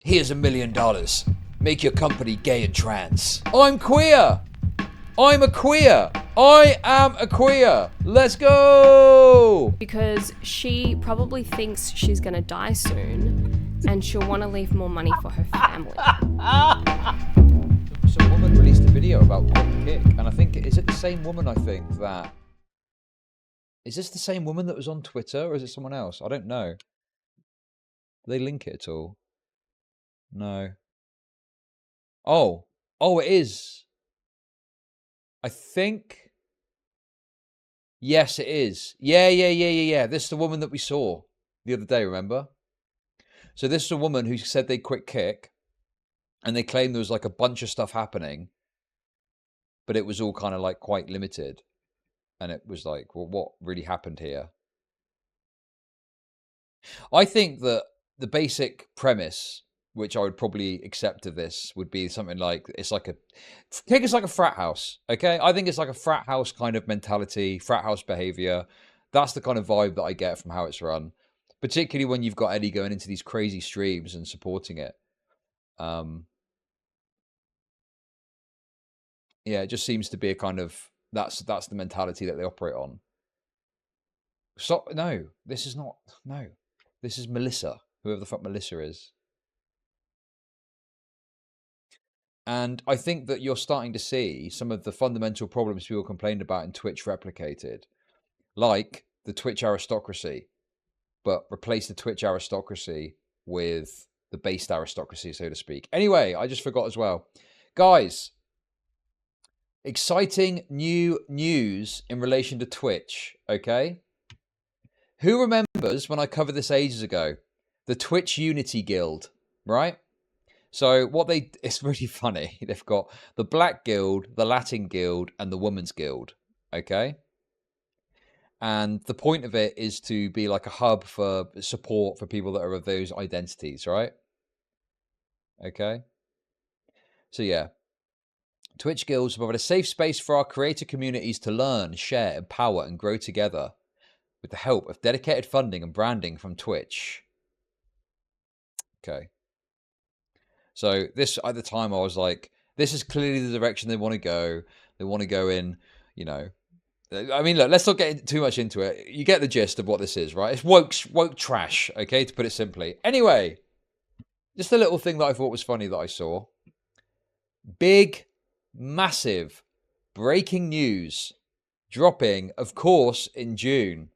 Here's $1,000,000. Make your company gay and trans. I'm queer. I'm a queer. I am a queer. Let's go. Because she probably thinks she's going to die soon and she'll want to leave more money for her family. Some woman released a video about quick kick, and I think, is it the same woman, I think, that... Is this the same woman that was on Twitter, or is it someone else? I don't know. Do they link it at all? No. Oh, it is. I think. Yes, it is. Yeah. This is the woman that we saw the other day, remember? So this is a woman who said they quit kick, and they claimed there was like a bunch of stuff happening, but it was all kind of like quite limited. And it was like, well, what really happened here? I think that the basic premise, which I would probably accept of this, would be something like, it's like a frat house, okay? I think it's like a frat house kind of mentality, frat house behavior. That's the kind of vibe that I get from how it's run, particularly when you've got Eddie going into these crazy streams and supporting it. Yeah, it just seems to be a kind of, that's the mentality that they operate on. Stop, no, this is not, no. This is Melissa, whoever the fuck Melissa is. And I think that you're starting to see some of the fundamental problems people complained about in Twitch replicated, like the Twitch aristocracy, but replace the Twitch aristocracy with the based aristocracy, so to speak. Anyway, I just forgot as well. Guys, exciting new news in relation to Twitch, okay? Who remembers when I covered this ages ago? The Twitch Unity Guild, right? So it's really funny. They've got the Black Guild, the Latin Guild, and the Women's Guild, okay? And the point of it is to be like a hub for support for people that are of those identities, right? Okay? So yeah. Twitch Guilds provide a safe space for our creator communities to learn, share, empower, and grow together with the help of dedicated funding and branding from Twitch. Okay. So this, at the time, I was like, this is clearly the direction they want to go. They want to go in, you know. I mean, look, let's not get too much into it. You get the gist of what this is, right? It's woke trash, okay, to put it simply. Anyway, just a little thing that I thought was funny that I saw. Big, massive, breaking news dropping, of course, in June.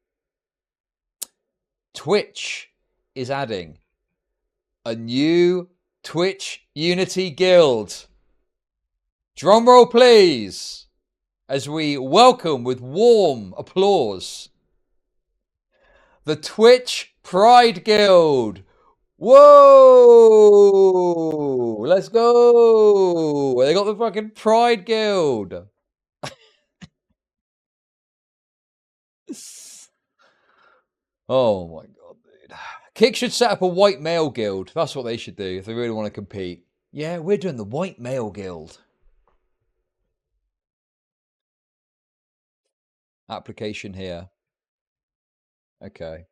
Twitch is adding a new Twitch Unity Guild. Drum roll, please, as we welcome with warm applause the Twitch Pride Guild. Whoa! Let's go! They got the fucking Pride Guild. Oh my god, dude. Kick should set up a white male guild. That's what they should do if they really want to compete. Yeah, we're doing the white male guild. Application here. Okay.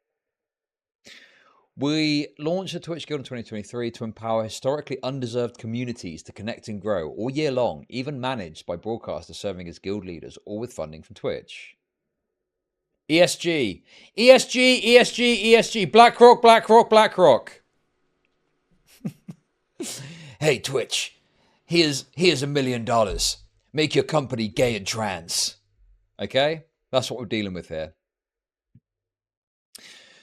We launched the Twitch Guild in 2023 to empower historically undeserved communities to connect and grow all year long, even managed by broadcasters serving as guild leaders, all with funding from Twitch. ESG. ESG, ESG, ESG. BlackRock, BlackRock, BlackRock. Hey, Twitch. Here's $1,000,000. Make your company gay and trans. Okay? That's what we're dealing with here.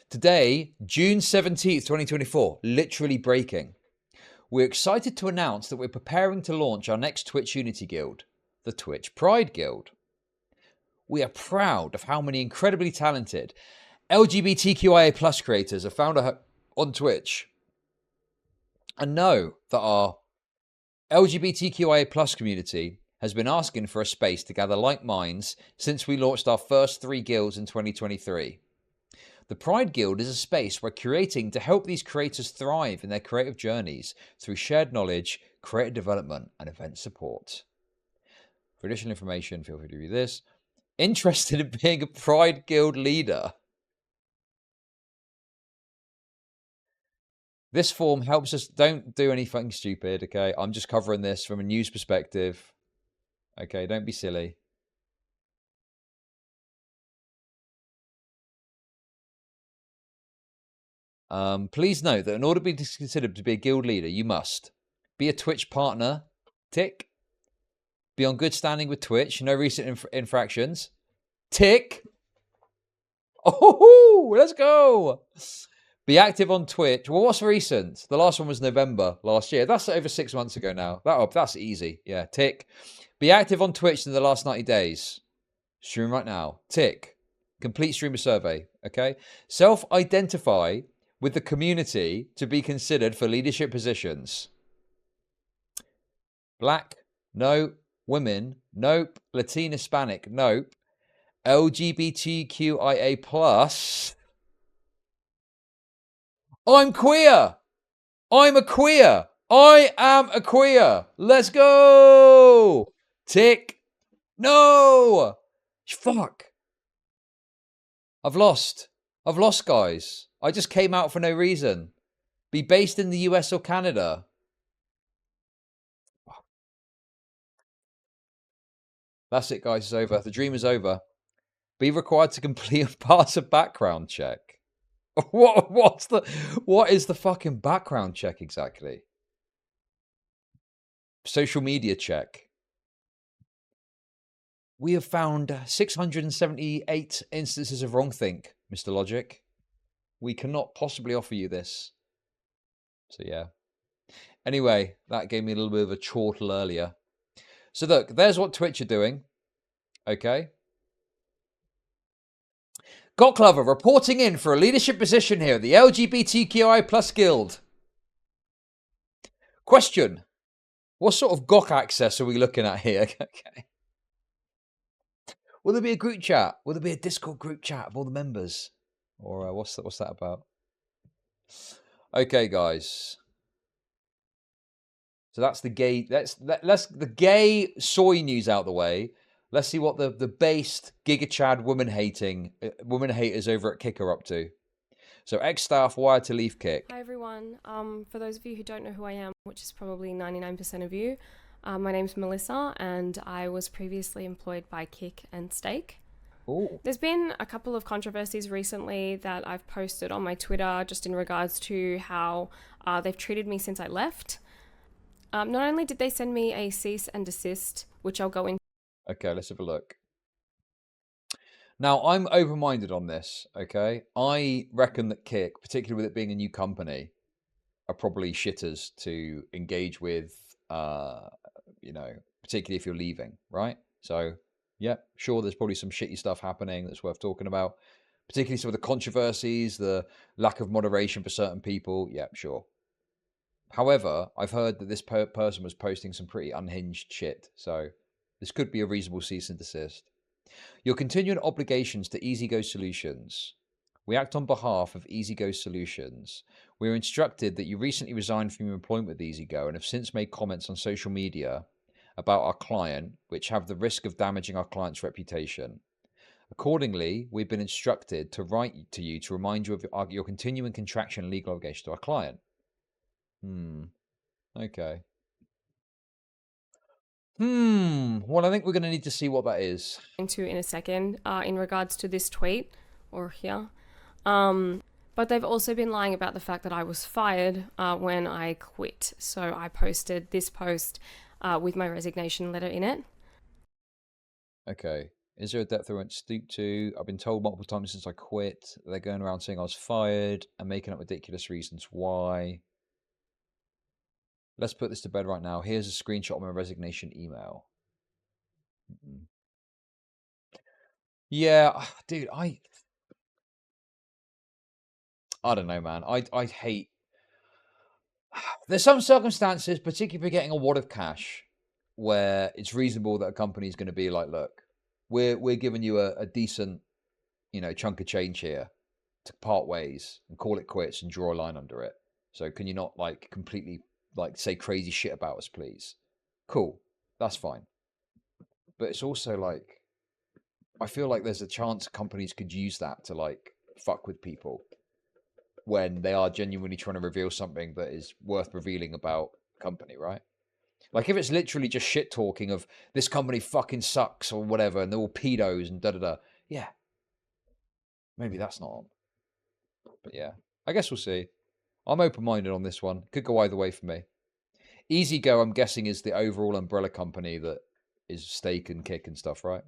Today, June 17th, 2024, literally breaking. We're excited to announce that we're preparing to launch our next Twitch Unity Guild, the Twitch Pride Guild. We are proud of how many incredibly talented LGBTQIA plus creators are found on Twitch, and know that our LGBTQIA plus community has been asking for a space to gather like minds since we launched our first 3 guilds in 2023. The Pride Guild is a space we're curating to help these creators thrive in their creative journeys through shared knowledge, creative development, and event support. For additional information, feel free to read this. Interested in being a Pride Guild leader? This form helps us. Don't do anything stupid, okay? I'm just covering this from a news perspective. Okay, don't be silly. Please note that in order to be considered to be a guild leader, you must be a Twitch partner, tick. Be on good standing with Twitch, no recent infractions, tick. Oh, let's go. Be active on Twitch. Well, what's recent? The last one was November last year. That's over 6 months ago now. That's easy. Yeah, tick. Be active on Twitch in the last 90 days. Stream right now. Tick. Complete streamer survey. Okay. Self-identify with the community to be considered for leadership positions. Black? No. Women? Nope. Latin Hispanic? Nope. LGBTQIA plus. I'm queer. I'm a queer. I am a queer. Let's go. Tick. No. Fuck. I've lost, guys. I just came out for no reason. Be based in the US or Canada. That's it, guys. It's over. The dream is over. Be required to complete and pass a background check. What is the fucking background check exactly? Social media check. We have found 678 instances of wrongthink, Mr. Logic. We cannot possibly offer you this. So yeah. Anyway, that gave me a little bit of a chortle earlier. So look, there's what Twitch are doing. Okay. Got Clover reporting in for a leadership position here at the LGBTQI plus guild. Question. What sort of GOC access are we looking at here? Okay. Will there be a group chat? Will there be a Discord group chat of all the members? Or what's that about? Okay, guys. So that's the gay. Let's the gay soy news out the way. Let's see what the based Giga Chad woman haters over at Kick are up to. So ex-staff wired to leave Kick. Hi everyone. For those of you who don't know who I am, which is probably 99% of you, my name's Melissa and I was previously employed by Kick and Steak. Ooh. There's been a couple of controversies recently that I've posted on my Twitter just in regards to how they've treated me since I left. Not only did they send me a cease and desist, which I'll go into. Okay, let's have a look. Now, I'm open-minded on this, okay? I reckon that Kick, particularly with it being a new company, are probably shitters to engage with, particularly if you're leaving, right? So, yeah, sure, there's probably some shitty stuff happening that's worth talking about, particularly some of the controversies, the lack of moderation for certain people. Yeah, sure. However, I've heard that this person was posting some pretty unhinged shit, so this could be a reasonable cease and desist. Your continuing obligations to EasyGo Solutions. We act on behalf of EasyGo Solutions. We are instructed that you recently resigned from your employment with EasyGo and have since made comments on social media about our client, which have the risk of damaging our client's reputation. Accordingly, we've been instructed to write to you to remind you of your continuing contractual and legal obligation to our client. Okay. Well, I think we're going to need to see what that is. Into in a second in regards to this tweet or here. But they've also been lying about the fact that I was fired when I quit. So I posted this post with my resignation letter in it. Okay. Is there a depth I won't stoop to? I've been told multiple times since I quit. They're going around saying I was fired and making up ridiculous reasons why. Let's put this to bed right now. Here's a screenshot of my resignation email. Yeah, dude, I don't know, man. I hate. There's some circumstances, particularly if you're getting a wad of cash, where it's reasonable that a company's going to be like, look, we're giving you a decent, chunk of change here to part ways and call it quits and draw a line under it. So can you not completely say crazy shit about us, please? Cool, that's fine. But it's also I feel like there's a chance companies could use that to fuck with people. when they are genuinely trying to reveal something that is worth revealing about the company, right? Like if it's literally just shit talking of this company fucking sucks or whatever, and they're all pedos and da da da. Yeah, maybe that's not on. But yeah, I guess we'll see. I'm open minded on this one. Could go either way for me. Easy Go, I'm guessing, is the overall umbrella company that is Steak and Kick and stuff, right?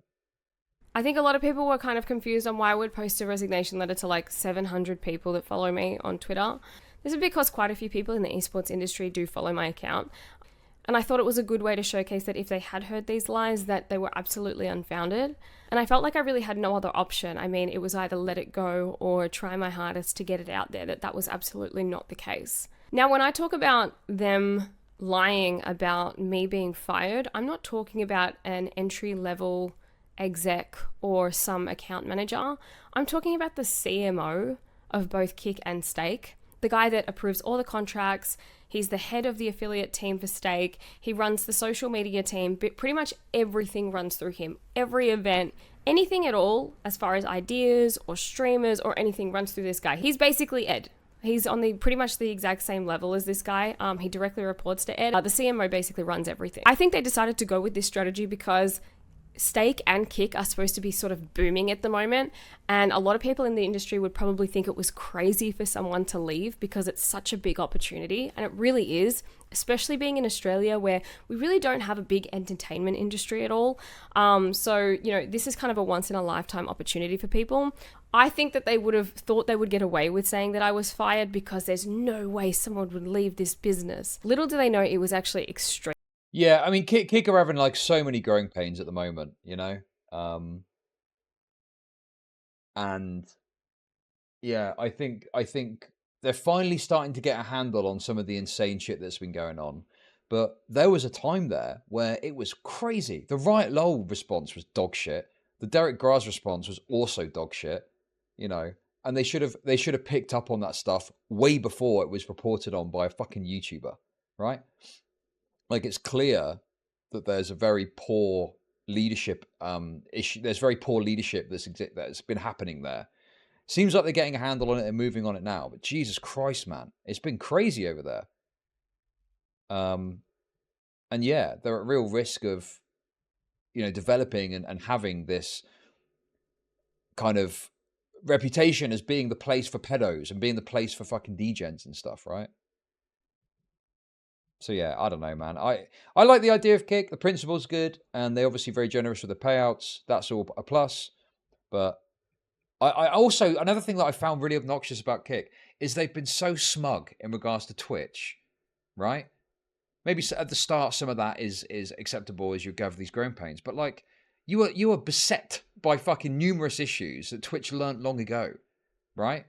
I think a lot of people were kind of confused on why I would post a resignation letter to like 700 people that follow me on Twitter. This is because quite a few people in the esports industry do follow my account. And I thought it was a good way to showcase that if they had heard these lies, that they were absolutely unfounded. And I felt like I really had no other option. I mean, it was either let it go or try my hardest to get it out there, that was absolutely not the case. Now, when I talk about them lying about me being fired, I'm not talking about an entry-level exec or some account manager. I'm talking about the CMO of both Kick and Steak, the guy that approves all the contracts. He's the head of the affiliate team for Steak. He runs the social media team, but pretty much everything runs through him. Every event, anything at all, as far as ideas or streamers or anything, runs through this guy. He's basically Ed. He's on the pretty much the exact same level as this guy. He directly reports to Ed. The CMO basically runs everything. I think they decided to go with this strategy because Steak and Kick are supposed to be sort of booming at the moment, and a lot of people in the industry would probably think it was crazy for someone to leave because it's such a big opportunity, and it really is, especially being in Australia where we really don't have a big entertainment industry at all. So, you know, this is kind of a once in a lifetime opportunity for people. I think that they would have thought they would get away with saying that I was fired because there's no way someone would leave this business. Little do they know it was actually extreme. Yeah, I mean, Kick are having like so many growing pains at the moment, you know? And yeah, I think they're finally starting to get a handle on some of the insane shit that's been going on. But there was a time there where it was crazy. The Riot Lol response was dog shit. The Derek Gras response was also dog shit, you know? And they should have picked up on that stuff way before it was reported on by a fucking YouTuber, right? Like, it's clear that there's a very poor leadership issue. There's very poor leadership that's been happening there. Seems like they're getting a handle on it and moving on it now. But Jesus Christ, man, it's been crazy over there. And yeah, they're at real risk of, you know, developing and having this kind of reputation as being the place for pedos and being the place for fucking degens and stuff, right? So yeah, I don't know, man. I like the idea of Kick. The principle's good, and they're obviously very generous with the payouts. That's all a plus. But I also, another thing that I found really obnoxious about Kick is they've been so smug in regards to Twitch, right? Maybe at the start some of that is acceptable as you gather these growing pains, but like you were beset by fucking numerous issues that Twitch learnt long ago, right?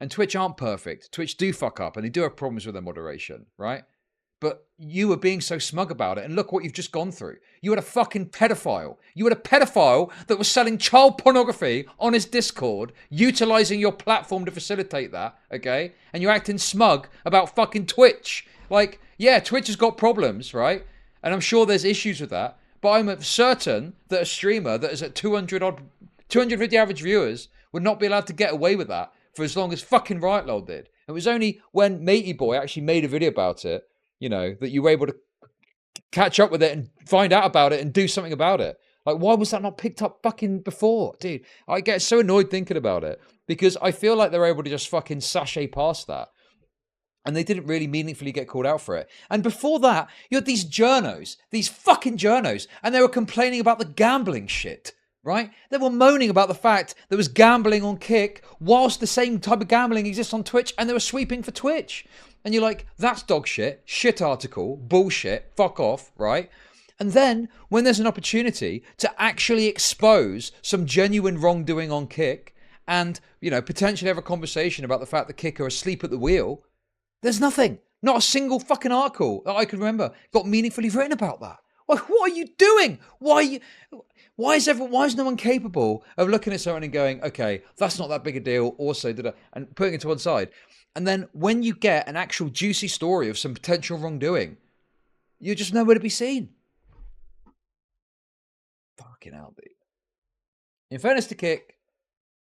And Twitch aren't perfect. Twitch do fuck up, and they do have problems with their moderation, right? But you were being so smug about it, and look what you've just gone through. You had a fucking pedophile. You had a pedophile that was selling child pornography on his Discord, utilizing your platform to facilitate that, okay? And you're acting smug about fucking Twitch. Like, yeah, Twitch has got problems, right? And I'm sure there's issues with that. But I'm certain that a streamer that is at 250 average viewers would not be allowed to get away with that for as long as fucking Riot Lol did. It was only when Matey Boy actually made a video about it, you know, that you were able to catch up with it and find out about it and do something about it. Like, why was that not picked up fucking before? Dude, I get so annoyed thinking about it because I feel like they're able to just fucking sashay past that. And they didn't really meaningfully get called out for it. And before that, you had these journos, these fucking journos, and they were complaining about the gambling shit, right? They were moaning about the fact there was gambling on Kick whilst the same type of gambling exists on Twitch, and they were sweeping for Twitch. And you're like, that's dog shit, shit article, bullshit, fuck off, right? And then when there's an opportunity to actually expose some genuine wrongdoing on Kick and, you know, potentially have a conversation about the fact that Kick are asleep at the wheel, there's nothing. Not a single fucking article that I can remember got meaningfully written about that. Like, what are you doing? Why is no one capable of looking at someone and going, okay, that's not that big a deal, also and putting it to one side. And then when you get an actual juicy story of some potential wrongdoing, you're just nowhere to be seen. Fucking hell, dude. In fairness to Kick,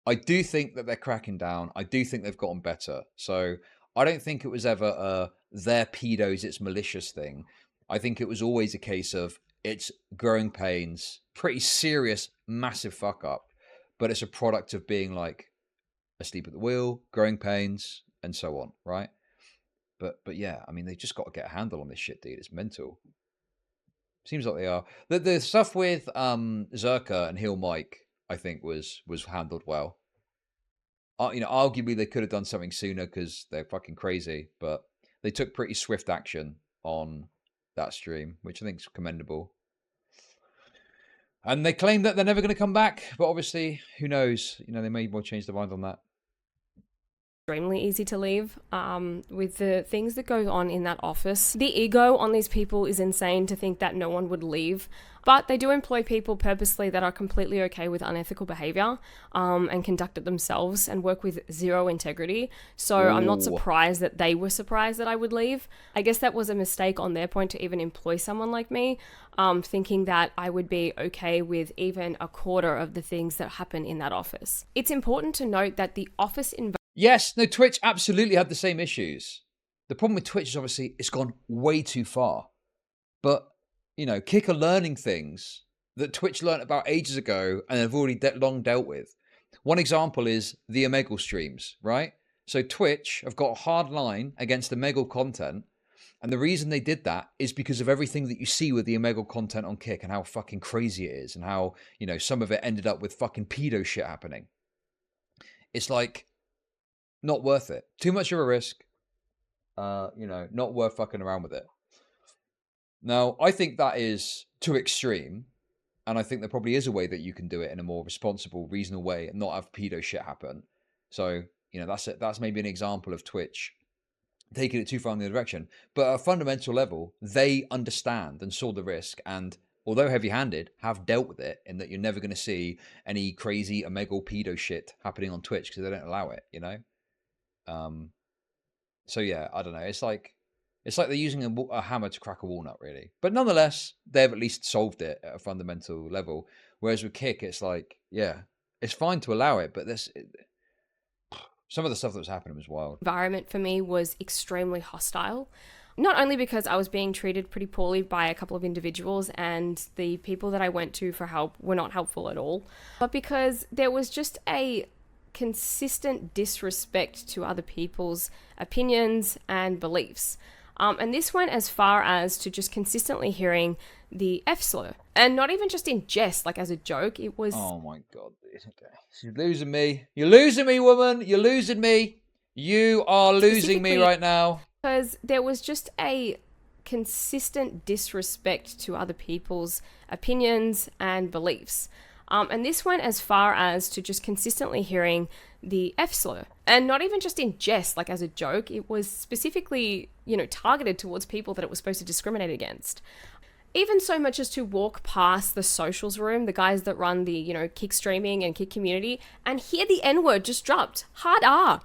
I do think that they're cracking down. I do think they've gotten better. So I don't think it was ever their pedos, it's malicious thing. I think it was always a case of it's growing pains, pretty serious, massive fuck up, but it's a product of being like asleep at the wheel, growing pains, and so on, right? But yeah, I mean, they just got to get a handle on this shit, dude. It's mental. Seems like they are. The stuff with Zerka and Heel Mike, I think, was handled well. Arguably they could have done something sooner because they're fucking crazy, but they took pretty swift action on that stream, which I think is commendable. And they claim that they're never going to come back, but obviously, who knows? They may well change their mind on that. Extremely easy to leave. With the things that go on in that office, the ego on these people is insane to think that no one would leave. But they do employ people purposely that are completely okay with unethical behavior and conduct it themselves and work with zero integrity. So Ooh. I'm not surprised that they were surprised that I would leave. I guess that was a mistake on their point to even employ someone like me, thinking that I would be okay with even a quarter of the things that happen in that office. It's important to note that the office environment. Yes, no, Twitch absolutely had the same issues. The problem with Twitch is obviously it's gone way too far. But, Kick are learning things that Twitch learned about ages ago and have already long dealt with. One example is the Omegle streams, right? So Twitch have got a hard line against Omegle content. And the reason they did that is because of everything that you see with the Omegle content on Kick and how fucking crazy it is and how, some of it ended up with fucking pedo shit happening. It's like, not worth it. Too much of a risk. Not worth fucking around with it. Now, I think that is too extreme, and I think there probably is a way that you can do it in a more responsible, reasonable way and not have pedo shit happen. So, that's it. That's maybe an example of Twitch taking it too far in the other direction. But at a fundamental level, they understand and saw the risk, and although heavy-handed, have dealt with it in that you're never going to see any crazy Omegle pedo shit happening on Twitch because they don't allow it, So yeah, I don't know. It's like they're using a hammer to crack a walnut, really. But nonetheless, they've at least solved it at a fundamental level. Whereas with Kick, it's like, yeah, it's fine to allow it, but some of the stuff that was happening was wild. Environment for me was extremely hostile. Not only because I was being treated pretty poorly by a couple of individuals and the people that I went to for help were not helpful at all, but because there was just a consistent disrespect to other people's opinions and beliefs. And this went as far as to just consistently hearing the F slur. And not even just in jest, like as a joke. It was... Oh my God. Okay. You're losing me. You're losing me, woman. You're losing me. You are losing me right now. Because there was just a consistent disrespect to other people's opinions and beliefs. And this went as far as to just consistently hearing the F slur. And not even just in jest, like as a joke. It was specifically, targeted towards people that it was supposed to discriminate against. Even so much as to walk past the socials room, the guys that run the, Kick streaming and Kick community, and hear the N-word just dropped. Hard R.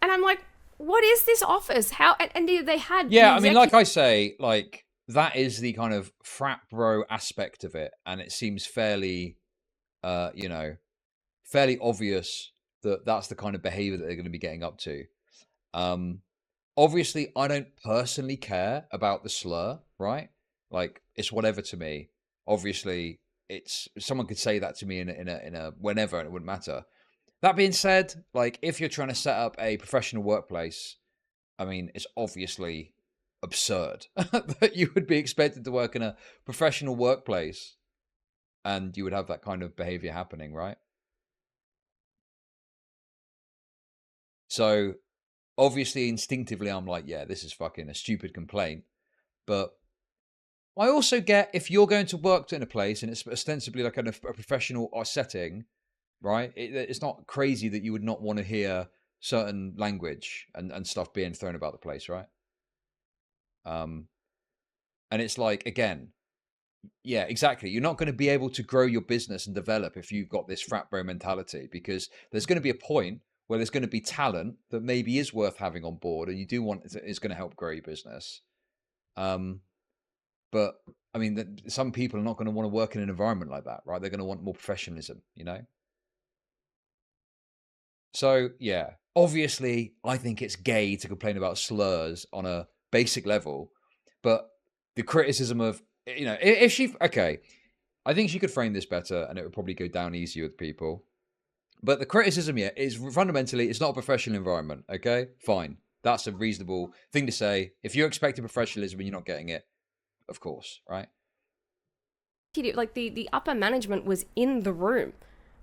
And I'm like, what is this office? How? And they had... Yeah, I mean, like I say, like, that is the kind of frat bro aspect of it. And it seems fairly... fairly obvious that that's the kind of behavior that they're going to be getting up to. Obviously, I don't personally care about the slur, right? Like, it's whatever to me. Obviously, someone could say that to me in a whenever, and it wouldn't matter. That being said, like, if you're trying to set up a professional workplace, I mean, it's obviously absurd that you would be expected to work in a professional workplace and you would have that kind of behavior happening, right? So obviously, instinctively, I'm like, yeah, this is fucking a stupid complaint. But I also get if you're going to work in a place and it's ostensibly like a professional setting, right? It's not crazy that you would not want to hear certain language and stuff being thrown about the place, right? And it's like, again, yeah, exactly. You're not going to be able to grow your business and develop if you've got this frat bro mentality, because there's going to be a point where there's going to be talent that maybe is worth having on board and you do want is going to help grow your business. But I mean, some people are not going to want to work in an environment like that, right? They're going to want more professionalism, So, yeah, obviously, I think it's gay to complain about slurs on a basic level, but the criticism of, if she, okay, I think she could frame this better and it would probably go down easier with people. But the criticism, yeah, is fundamentally, it's not a professional environment, okay? Fine. That's a reasonable thing to say. If you're expecting professionalism and you're not getting it, of course, right? Like the upper management was in the room.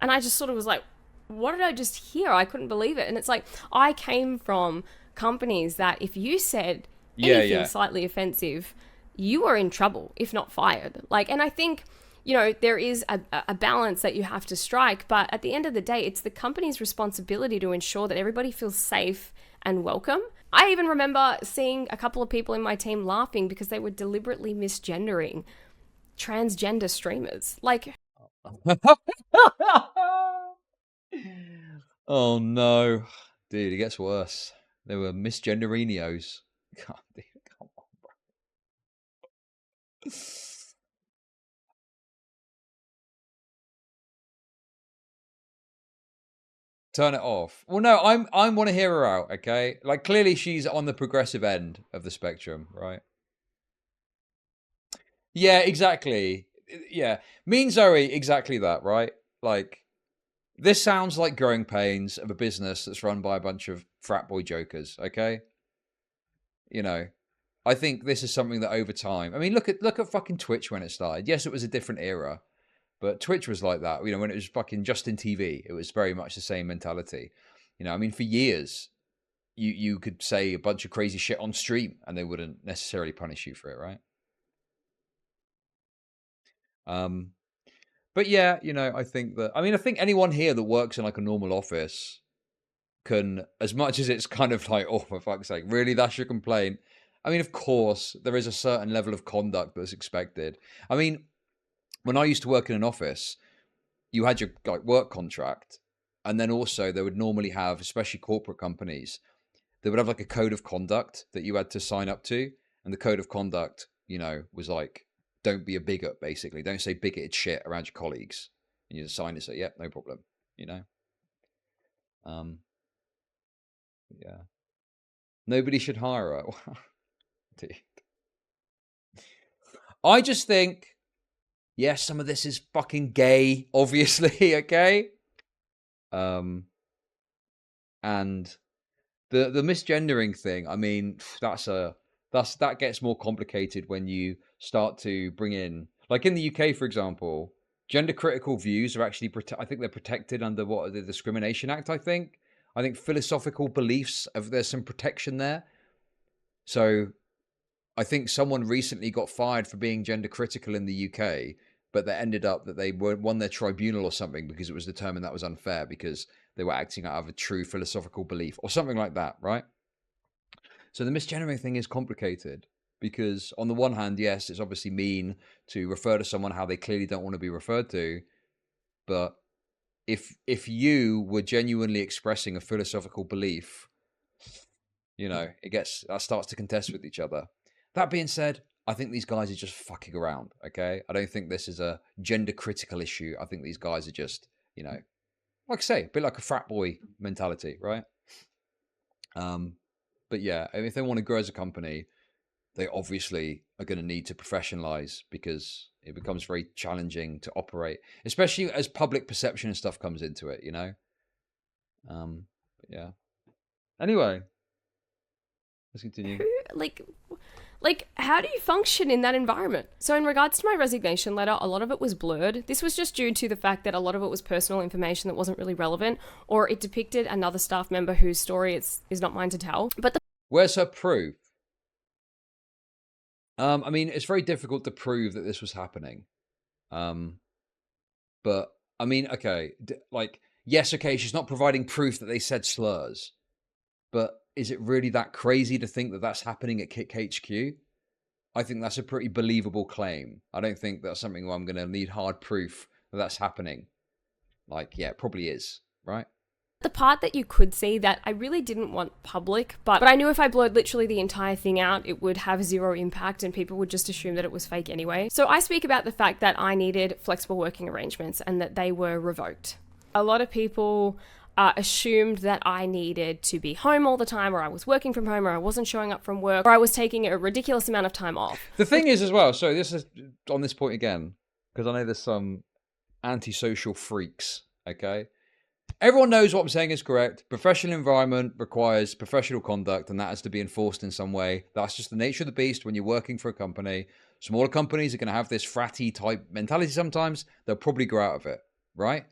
And I just sort of was like, what did I just hear? I couldn't believe it. And it's like, I came from companies that if you said anything slightly offensive, you were in trouble, if not fired. Like, and I think, there is a balance that you have to strike. But at the end of the day, it's the company's responsibility to ensure that everybody feels safe and welcome. I even remember seeing a couple of people in my team laughing because they were deliberately misgendering transgender streamers. Like, oh no, dude, it gets worse. They were misgenderinos. God, dude, come on, bro. Turn it off. Well, no, I want to hear her out. Okay, like clearly she's on the progressive end of the spectrum, right? Yeah, exactly. Yeah, mean Zoe, exactly that, right? Like, this sounds like growing pains of a business that's run by a bunch of frat boy jokers. Okay, I think this is something that over time. I mean, look at fucking Twitch when it started. Yes, it was a different era, but Twitch was like that. When it was fucking Justin TV, it was very much the same mentality. I mean, for years, you could say a bunch of crazy shit on stream, and they wouldn't necessarily punish you for it, right? But yeah, I think that. I mean, I think anyone here that works in like a normal office can, as much as it's kind of like, oh, for fuck's sake, really, that's your complaint. I mean, of course, there is a certain level of conduct that's expected. I mean, when I used to work in an office, you had your like work contract, and then also they would normally have, especially corporate companies, they would have like a code of conduct that you had to sign up to, and the code of conduct, was like, don't be a bigot, basically. Don't say bigoted shit around your colleagues. And you just sign it, say, yep, no problem. Um, yeah. Nobody should hire her. Dude. I just think, yes, some of this is fucking gay, obviously, okay? And the misgendering thing, I mean, that gets more complicated when you start to bring in, like in the UK, for example, gender critical views are actually I think they're protected under the Discrimination Act. I think philosophical beliefs, there's some protection there. So I think someone recently got fired for being gender critical in the UK, but that ended up that they won their tribunal or something because it was determined that was unfair because they were acting out of a true philosophical belief or something like that, right? So the misgendering thing is complicated because on the one hand, yes, it's obviously mean to refer to someone how they clearly don't want to be referred to, but if you were genuinely expressing a philosophical belief, that starts to contest with each other. That being said, I think these guys are just fucking around, okay? I don't think this is a gender critical issue. I think these guys are just, like I say, a bit like a frat boy mentality, right? But yeah, I mean, if they want to grow as a company, they obviously are going to need to professionalize because it becomes very challenging to operate, especially as public perception and stuff comes into it, yeah. Anyway, let's continue. Like, how do you function in that environment? So in regards to my resignation letter, a lot of it was blurred. This was just due to the fact that a lot of it was personal information that wasn't really relevant, or it depicted another staff member whose story is not mine to tell. But where's her proof? I mean, it's very difficult to prove that this was happening. But I mean, okay, yes, okay, she's not providing proof that they said slurs, but is it really that crazy to think that that's happening at Kick HQ? I think that's a pretty believable claim. I don't think that's something where I'm going to need hard proof that that's happening. Like, yeah, it probably is, right? the part that you could see that I really didn't want public, but I knew if I blurred literally the entire thing out, it would have zero impact and people would just assume that it was fake anyway. So I speak about the fact that I needed flexible working arrangements and that they were revoked. A lot of people assumed that I needed to be home all the time, or I was working from home, or I wasn't showing up from work, or I was taking a ridiculous amount of time off. The thing is as well, so this is on this point again, because I know there's some antisocial freaks, okay? Everyone knows what I'm saying is correct. Professional environment requires professional conduct, and that has to be enforced in some way. That's just the nature of the beast when you're working for a company. Smaller companies are going to have this fratty type mentality sometimes. They'll probably grow out of it, right?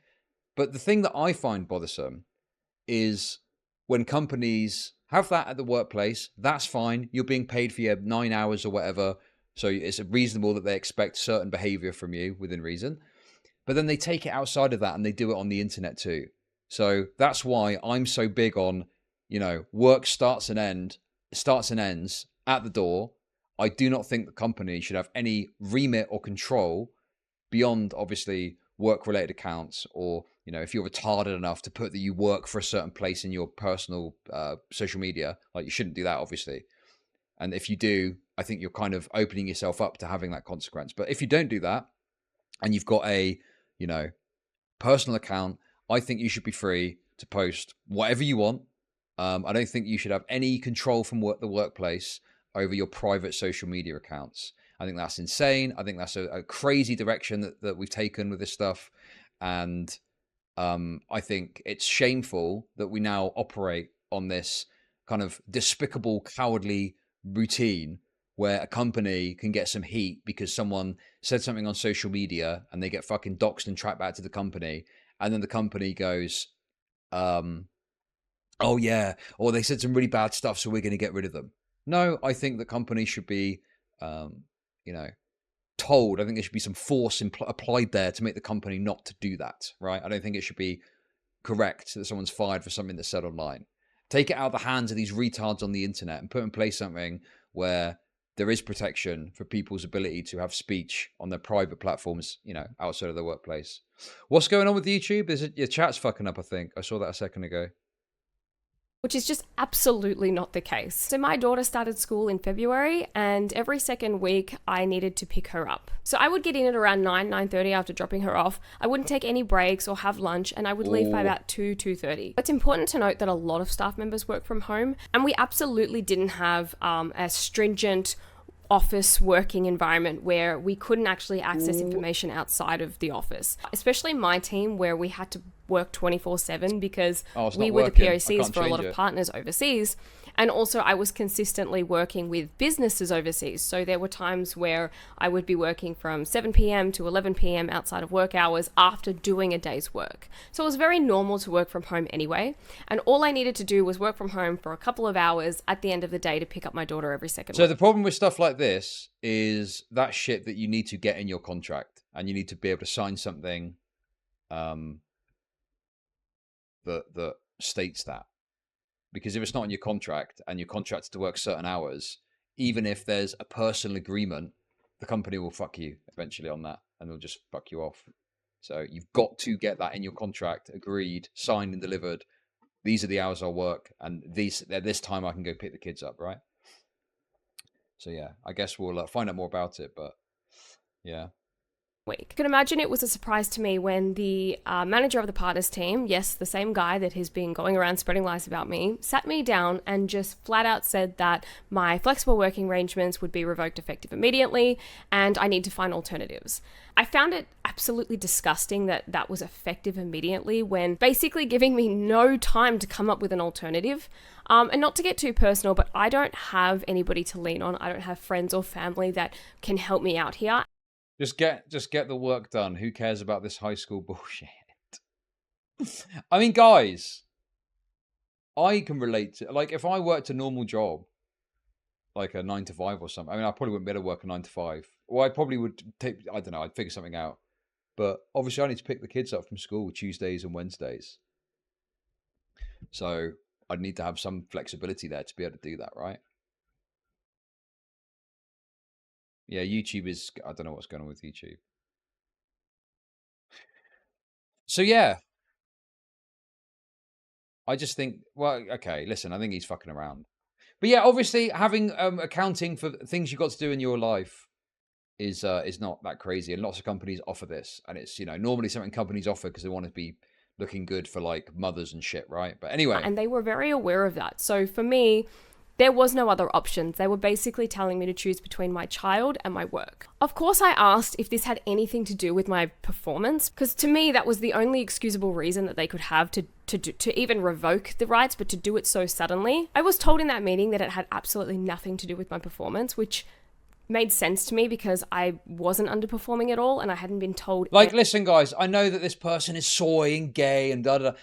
But the thing that I find bothersome is when companies have that at the workplace. That's fine. You're being paid for your 9 hours or whatever. So it's reasonable that they expect certain behavior from you within reason. But then they take it outside of that and they do it on the internet too. So that's why I'm so big on, work starts and ends at the door. I do not think the company should have any remit or control beyond obviously work-related accounts, or if you're retarded enough to put that you work for a certain place in your personal social media, like you shouldn't do that, obviously. And if you do, I think you're kind of opening yourself up to having that consequence. But if you don't do that, and you've got a personal account, I think you should be free to post whatever you want. I don't think you should have any control from the workplace over your private social media accounts. I think that's insane. I think that's a crazy direction that we've taken with this stuff. And I think it's shameful that we now operate on this kind of despicable, cowardly routine where a company can get some heat because someone said something on social media and they get fucking doxxed and tracked back to the company. And then the company goes, oh yeah, or they said some really bad stuff, so we're going to get rid of them. No, I think the company should be, told. I think there should be some force applied there to make the company not to do that, right? I don't think it should be correct that someone's fired for something that's said online. Take it out of the hands of these retards on the internet and put in place something where there is protection for people's ability to have speech on their private platforms, outside of their workplace. What's going on with YouTube? Your chat's fucking up, I think. I saw that a second ago. Which is just absolutely not the case. So my daughter started school in February, and every second week I needed to pick her up. So I would get in at around 9:30 after dropping her off. I wouldn't take any breaks or have lunch, and I would leave by about 2:30. It's important to note that a lot of staff members work from home, and we absolutely didn't have a stringent office working environment where we couldn't actually access information outside of the office. Especially my team, where we had to work 24/7 because we were the POCs for a lot of partners overseas. And also I was consistently working with businesses overseas. So there were times where I would be working from 7 p.m. to 11 p.m. outside of work hours after doing a day's work. So it was very normal to work from home anyway. And all I needed to do was work from home for a couple of hours at the end of the day to pick up my daughter every second week. So the problem with stuff like this is that shit that you need to get in your contract, and you need to be able to sign something that states that. Because if it's not in your contract and you're contracted to work certain hours, even if there's a personal agreement, the company will fuck you eventually on that, and they'll just fuck you off. So you've got to get that in your contract, agreed, signed and delivered. These are the hours I'll work, and at this time I can go pick the kids up, right? So yeah, I guess we'll find out more about it, but yeah. Week. I can imagine it was a surprise to me when the manager of the partners team, yes, the same guy that has been going around spreading lies about me, sat me down and just flat out said that my flexible working arrangements would be revoked effective immediately and I need to find alternatives. I found it absolutely disgusting that was effective immediately, when basically giving me no time to come up with an alternative. And not to get too personal, but I don't have anybody to lean on. I don't have friends or family that can help me out here. Just get the work done. Who cares about this high school bullshit? I mean, guys, I can relate to, like, if I worked a normal job, like a 9 to 5 or something. I mean, I probably wouldn't be able to work a 9 to 5. Or I probably would take, I don't know, I'd figure something out. But obviously I need to pick the kids up from school Tuesdays and Wednesdays. So I'd need to have some flexibility there to be able to do that, right? Yeah, YouTube is, I don't know what's going on with YouTube. So yeah, I just think, well, okay, listen, I think he's fucking around. But yeah, obviously having accounting for things you've got to do in your life is not that crazy. And lots of companies offer this. And it's, normally something companies offer because they want to be looking good for like mothers and shit, right? But anyway, And they were very aware of that. So for me, there was no other options. They were basically telling me to choose between my child and my work. Of course, I asked if this had anything to do with my performance, because to me, that was the only excusable reason that they could have to even revoke the rights, but to do it so suddenly. I was told in that meeting that it had absolutely nothing to do with my performance, which made sense to me because I wasn't underperforming at all and I hadn't been told. Like, listen, guys, I know that this person is soy and gay and da da da.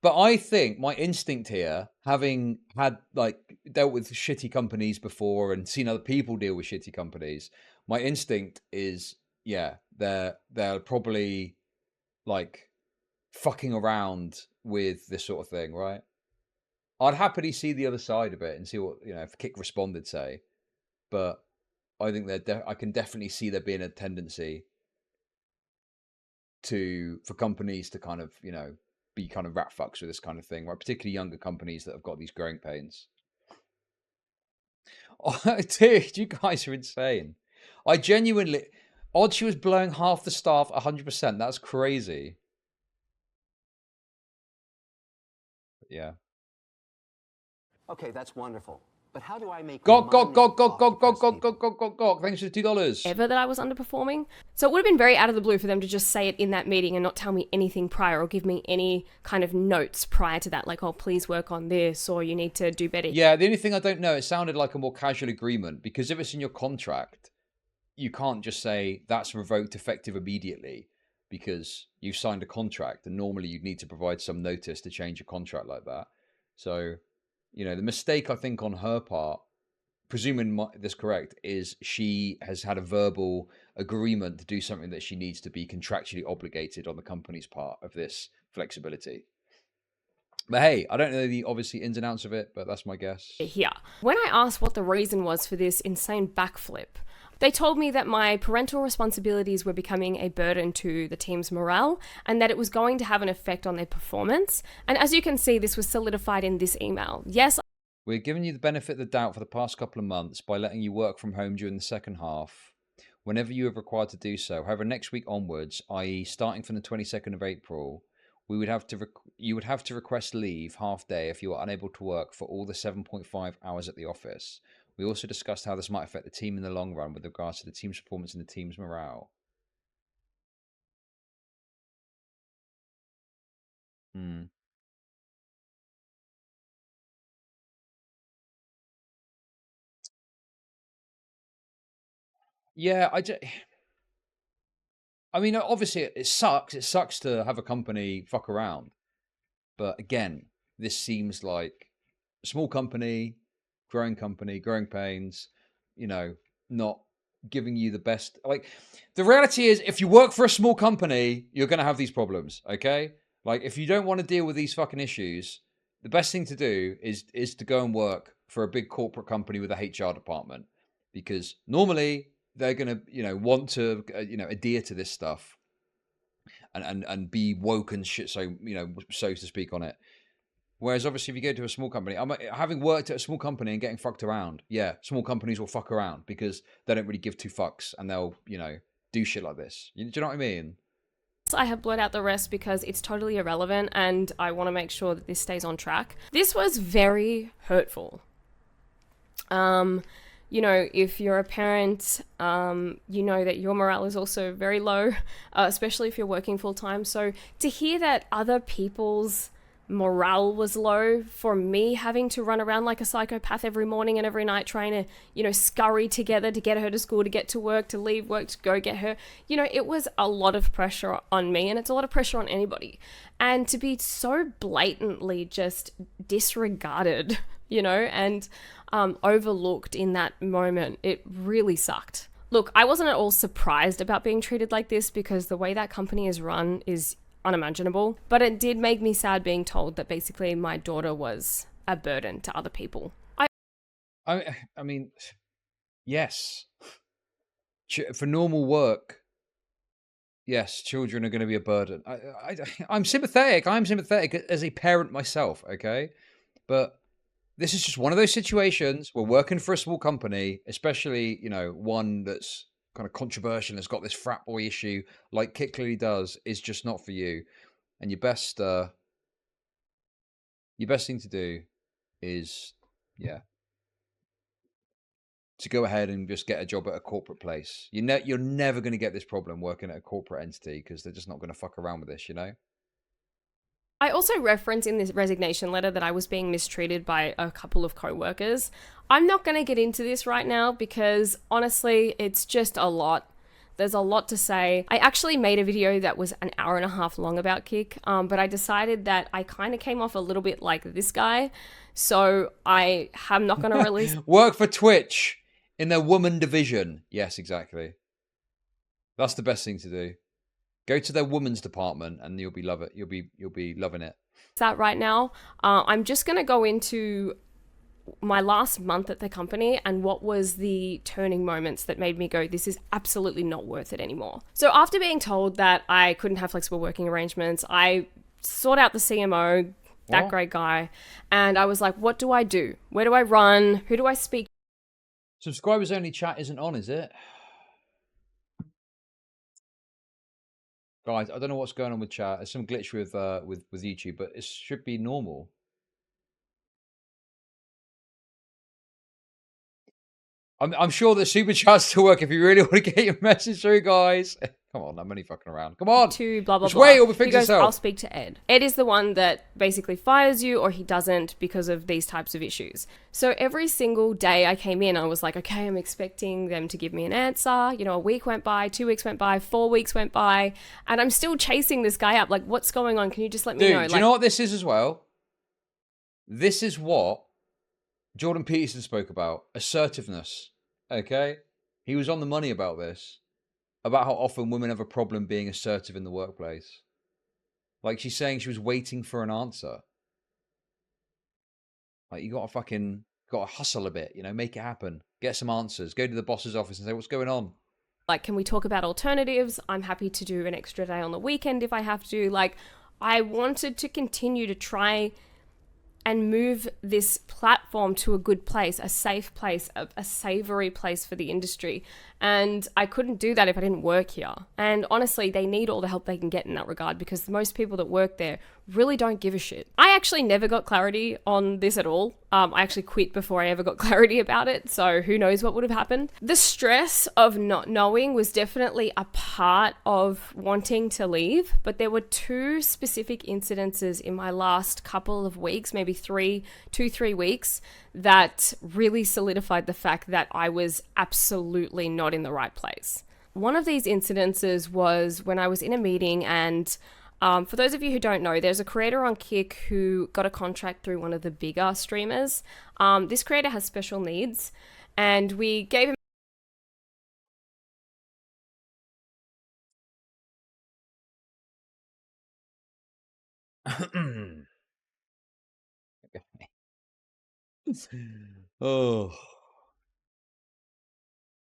But I think my instinct here, having had like dealt with shitty companies before and seen other people deal with shitty companies, my instinct is, yeah, they're probably like fucking around with this sort of thing, right? I'd happily see the other side of it and see what, if Kick responded, say. But I think I can definitely see there being a tendency for companies to kind of, be kind of rat fucks with this kind of thing, right? Particularly younger companies that have got these growing pains. Oh, dude, you guys are insane. I genuinely, odd she was blowing half the staff 100%. That's crazy. Yeah. Okay, that's wonderful. But how do I make Gok. Thanks for the $2. Ever that I was underperforming. So it would have been very out of the blue for them to just say it in that meeting and not tell me anything prior or give me any kind of notes prior to that, like, oh, please work on this or you need to do better. Yeah, the only thing I don't know, it sounded like a more casual agreement, because if it's in your contract, you can't just say that's revoked effective immediately because you've signed a contract, and normally you'd need to provide some notice to change a contract like that. So, the mistake I think on her part, presuming this correct, is she has had a verbal agreement to do something that she needs to be contractually obligated on the company's part of this flexibility. But hey, I don't know the obviously ins and outs of it, but that's my guess. Here. When I asked what the reason was for this insane backflip, they told me that my parental responsibilities were becoming a burden to the team's morale and that it was going to have an effect on their performance. And as you can see, this was solidified in this email. Yes, we're giving you the benefit of the doubt for the past couple of months by letting you work from home during the second half, whenever you are required to do so. However, next week onwards, i.e. starting from the 22nd of April, you would have to request leave half day if you are unable to work for all the 7.5 hours at the office. We also discussed how this might affect the team in the long run with regards to the team's performance and the team's morale. Yeah, I mean, obviously it sucks. It sucks to have a company fuck around. But again, this seems like a small company, growing pains, not giving you the best. Like, the reality is, if you work for a small company, you're going to have these problems, okay? Like, if you don't want to deal with these fucking issues, the best thing to do is to go and work for a big corporate company with a HR department, because normally they're going to, want to, adhere to this stuff and be woke and shit, so to speak, on it. Whereas obviously if you go to a small company, having worked at a small company and getting fucked around, yeah, small companies will fuck around because they don't really give two fucks, and they'll do shit like this. Do you know what I mean? I have blurred out the rest because it's totally irrelevant and I want to make sure that this stays on track. This was very hurtful. If you're a parent, you know that your morale is also very low, especially if you're working full time. So to hear that other people's morale was low, for me having to run around like a psychopath every morning and every night trying to, scurry together to get her to school, to get to work, to leave work, to go get her, it was a lot of pressure on me, and it's a lot of pressure on anybody. And to be so blatantly just disregarded, and overlooked in that moment, it really sucked. Look, I wasn't at all surprised about being treated like this because the way that company is run is unimaginable, but it did make me sad being told that basically my daughter was a burden to other people. I mean, yes, for normal work, yes, children are going to be a burden. I'm sympathetic. I'm sympathetic as a parent myself, okay? But this is just one of those situations where working for a small company, especially, one that's kind of controversial, has got this frat boy issue like Kit clearly does, is just not for you. And your best thing to do is, to go ahead and just get a job at a corporate place. You're never going to get this problem working at a corporate entity because they're just not going to fuck around with this, I also reference in this resignation letter that I was being mistreated by a couple of co-workers. I'm not going to get into this right now because honestly, it's just a lot. There's a lot to say. I actually made a video that was an hour and a half long about Kik, but I decided that I kind of came off a little bit like this guy. So I am not going to release... Work for Twitch in their woman division. Yes, exactly. That's the best thing to do. Go to their women's department and you'll be loving it. That right now, I'm just going to go into my last month at the company and what was the turning moments that made me go, this is absolutely not worth it anymore. So after being told that I couldn't have flexible working arrangements, I sought out the CMO, that great guy, and I was like, what do I do? Where do I run? Who do I speak? Subscribers only chat isn't on, is it? Guys, I don't know what's going on with chat. There's some glitch with YouTube, but it should be normal. I'm sure that super chats still work if you really want to get your message through, guys. Come on, I'm only fucking around. Come on. To blah, blah, Just blah. wait, it'll fix he goes, itself. I'll speak to Ed. Ed is the one that basically fires you or he doesn't because of these types of issues. So every single day I came in, I was like, okay, I'm expecting them to give me an answer. You know, a week went by, 2 weeks went by, 4 weeks went by, and I'm still chasing this guy up. Like, what's going on? Can you just let me know? Do you know what this is as well? This is what Jordan Peterson spoke about. Assertiveness. Okay? He was on the money about this. About how often women have a problem being assertive in the workplace. Like, she's saying she was waiting for an answer. Like, you gotta hustle a bit, make it happen. Get some answers. Go to the boss's office and say, what's going on? Like, can we talk about alternatives? I'm happy to do an extra day on the weekend if I have to. Like, I wanted to continue to try and move this platform to a good place, a safe place, a savory place for the industry. And I couldn't do that if I didn't work here. And honestly, they need all the help they can get in that regard because most people that work there really don't give a shit. I actually never got clarity on this at all. I actually quit before I ever got clarity about it. So who knows what would have happened. The stress of not knowing was definitely a part of wanting to leave. But there were two specific incidences in my last couple of weeks, maybe 3 weeks, that really solidified the fact that I was absolutely not in the right place. One of these incidences was when I was in a meeting and for those of you who don't know, there's a creator on Kik who got a contract through one of the bigger streamers. This creator has special needs and we gave him Oh.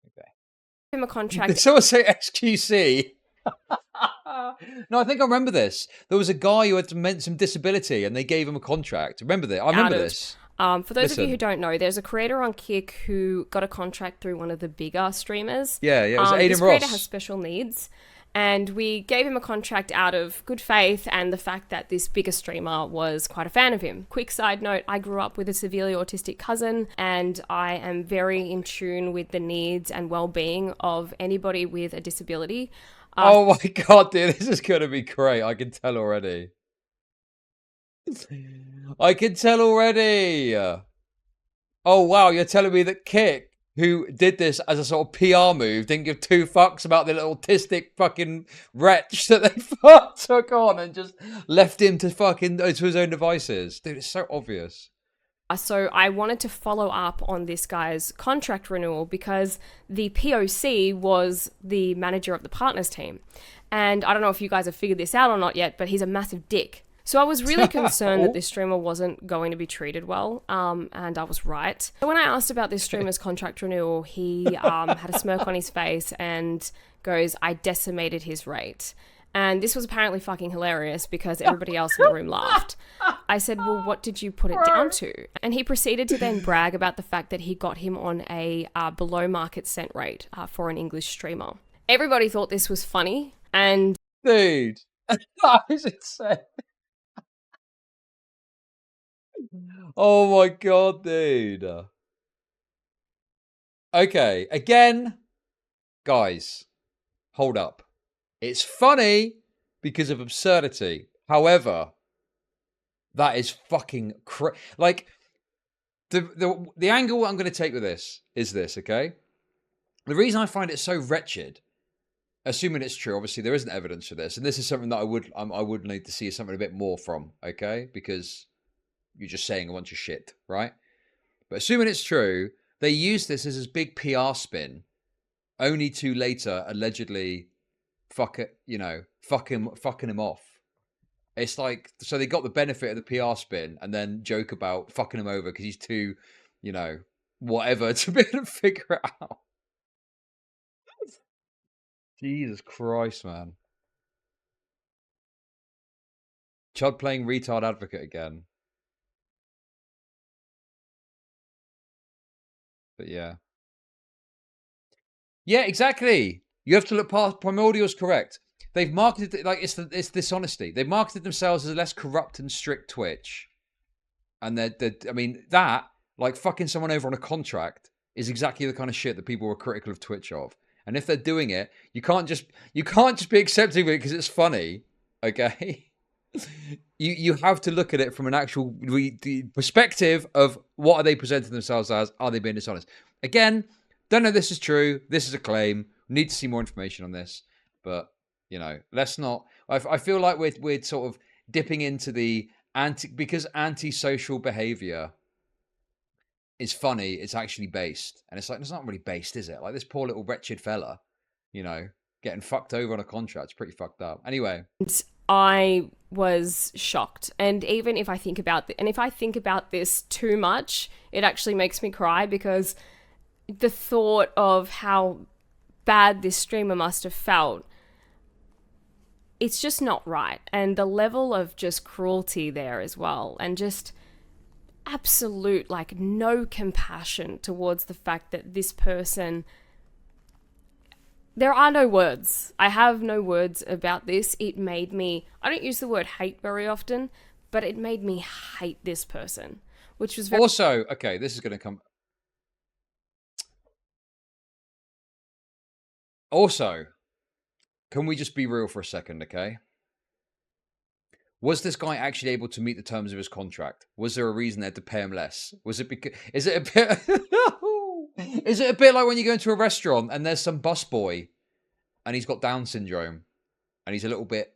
Okay. him a contract. Did someone say XQC? No, I think I remember this. There was a guy who had some disability and they gave him a contract. Remember this? I remember this. For those of you who don't know, there's a creator on Kik who got a contract through one of the bigger streamers. Yeah, it was Aiden this Ross. Creator has special needs. And we gave him a contract out of good faith and the fact that this bigger streamer was quite a fan of him. Quick side note, I grew up with a severely autistic cousin and I am very in tune with the needs and well-being of anybody with a disability. Oh my God, dude, this is going to be great. I can tell already. I can tell already. Oh, wow, you're telling me that Kik, who did this as a sort of PR move, didn't give two fucks about the little autistic fucking wretch that they took on and just left him to his own devices. Dude, it's so obvious. So I wanted to follow up on this guy's contract renewal because the POC was the manager of the partners team. And I don't know if you guys have figured this out or not yet, but he's a massive dick. So I was really concerned that this streamer wasn't going to be treated well, and I was right. So when I asked about this streamer's contract renewal, he had a smirk on his face and goes, I decimated his rate. And this was apparently fucking hilarious because everybody else in the room laughed. I said, well, what did you put it down to? And he proceeded to then brag about the fact that he got him on a below market cent rate for an English streamer. Everybody thought this was funny and... Dude. That is insane. Oh my god, dude. Okay, again, guys, hold up. It's funny because of absurdity. However, that is fucking like the angle I'm going to take with this is this, okay? The reason I find it so wretched, assuming it's true, obviously there isn't evidence for this, and this is something that I would need to see something a bit more from, okay? Because you're just saying a bunch of shit, right? But assuming it's true, they use this as a big PR spin, only to later allegedly fucking him off. It's like, so they got the benefit of the PR spin and then joke about fucking him over because he's too, whatever to be able to figure it out. Jesus Christ, man. Chud playing retard advocate again. But yeah. Yeah, exactly. You have to look past. Primordial's correct. They've marketed it like it's dishonesty. They've marketed themselves as a less corrupt and strict Twitch. And I mean, that, like fucking someone over on a contract, is exactly the kind of shit that people were critical of Twitch of. And if they're doing it, you can't just be accepting of it because it's funny, okay? You have to look at it from an actual perspective of what are they presenting themselves as? Are they being dishonest? Again, don't know if this is true. This is a claim. We need to see more information on this. But, let's not. I feel like we're sort of dipping into the because antisocial behavior is funny, it's actually based. And it's like, it's not really based, is it? Like this poor little wretched fella, getting fucked over on a contract. It's pretty fucked up. Anyway. I was shocked. And even if I think about this too much, it actually makes me cry because the thought of how bad this streamer must have felt, it's just not right. And the level of just cruelty there as well, and just absolute, like, no compassion towards the fact that this person... There are no words. I have no words about this. It made me... I don't use the word hate very often, but it made me hate this person, which was very... Also, okay, this is going to come... Also, can we just be real for a second, okay? Was this guy actually able to meet the terms of his contract? Was there a reason they had to pay him less? Was it because... Is it a bit... Is it a bit like when you go into a restaurant and there's some busboy and he's got Down syndrome and he's a little bit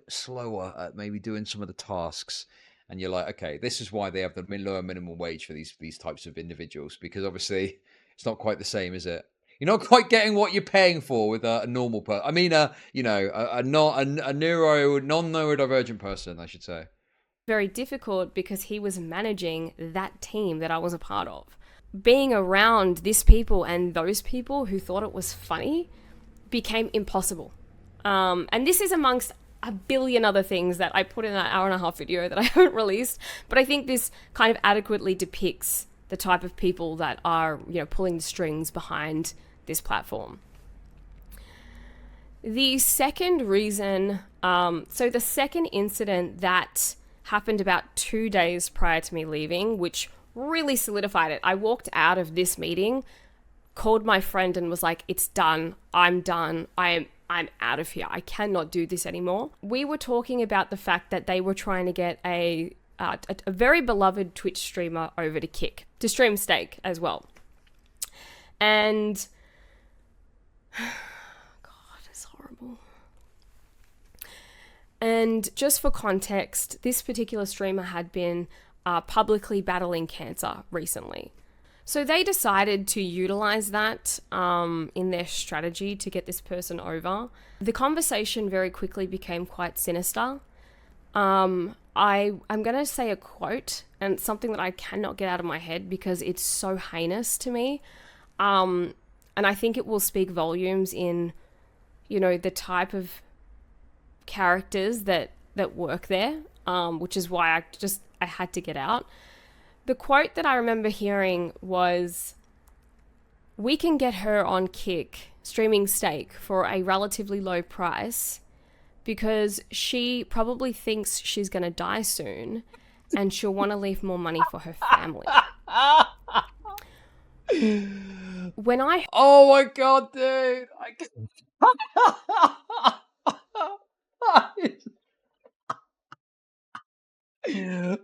slower at maybe doing some of the tasks, and you're like, okay, this is why they have the lower minimum wage for these types of individuals, because obviously it's not quite the same, is it? You're not quite getting what you're paying for with a normal person. I mean, a non-neurodivergent person, I should say. Very difficult because he was managing that team that I was a part of. Being around this people and those people who thought it was funny became impossible. And this is amongst a billion other things that I put in that 1.5-hour video that I haven't released. But I think this kind of adequately depicts the type of people that are, pulling the strings behind this platform. The second reason, the second incident that happened about 2 days prior to me leaving, which really solidified it. I walked out of this meeting, called my friend and was like, it's done. I'm done. I'm out of here. I cannot do this anymore. We were talking about the fact that they were trying to get a very beloved Twitch streamer over to stream Steak as well. And God, it's horrible. And just for context, this particular streamer had been publicly battling cancer recently. So they decided to utilize that in their strategy to get this person over. The conversation very quickly became quite sinister. I'm going to say a quote, and something that I cannot get out of my head because it's so heinous to me. And I think it will speak volumes in, the type of characters that work there, which is why I had to get out. The quote that I remember hearing was, "We can get her on Kick streaming Steak for a relatively low price because she probably thinks she's going to die soon and she'll want to leave more money for her family. When I Oh my god, dude!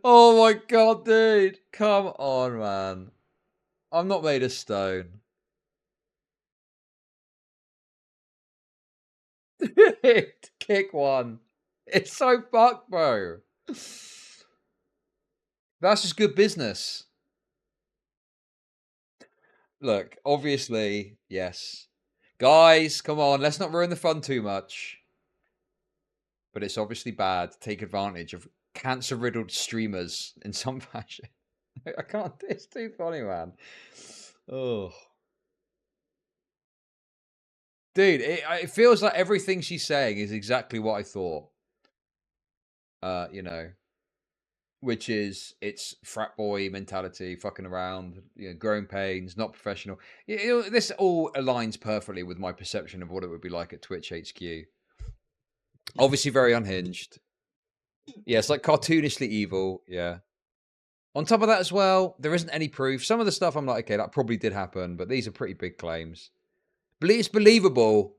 Oh my god, dude! Come on, man. I'm not made of stone. Dude, kick one. It's so fucked, bro. That's just good business. Look, obviously, yes. Guys, come on, let's not ruin the fun too much. But it's obviously bad to take advantage of cancer-riddled streamers in some fashion. I can't. It's too funny, man. Oh, dude, it feels like everything she's saying is exactly what I thought. You know, which is it's frat boy mentality, fucking around, you know, growing pains, not professional. This all aligns perfectly with my perception of what it would be like at Twitch HQ. Obviously, very unhinged. Yeah, it's like cartoonishly evil. Yeah. On top of that as well, there isn't any proof. Some of the stuff I'm like, okay, that probably did happen, but these are pretty big claims. It's believable,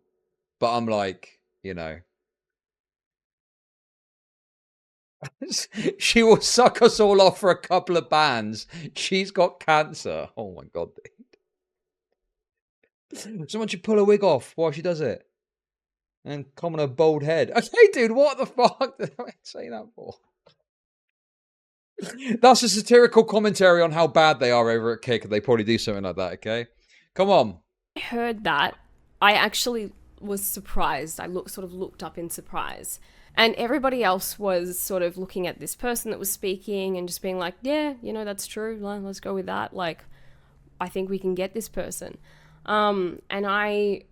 but I'm like, you know. She will suck us all off for a couple of bands. She's got cancer. Oh my god. Someone should pull a wig off while she does it. And comment her bald head. Okay, dude, what the fuck did I say that for? That's a satirical commentary on how bad they are over at Kick. They probably do something like that, okay? Come on. I heard that, I actually was surprised. I sort of looked up in surprise. And everybody else was sort of looking at this person that was speaking and just being like, yeah, you know, that's true. Let's go with that. Like, I think we can get this person. And I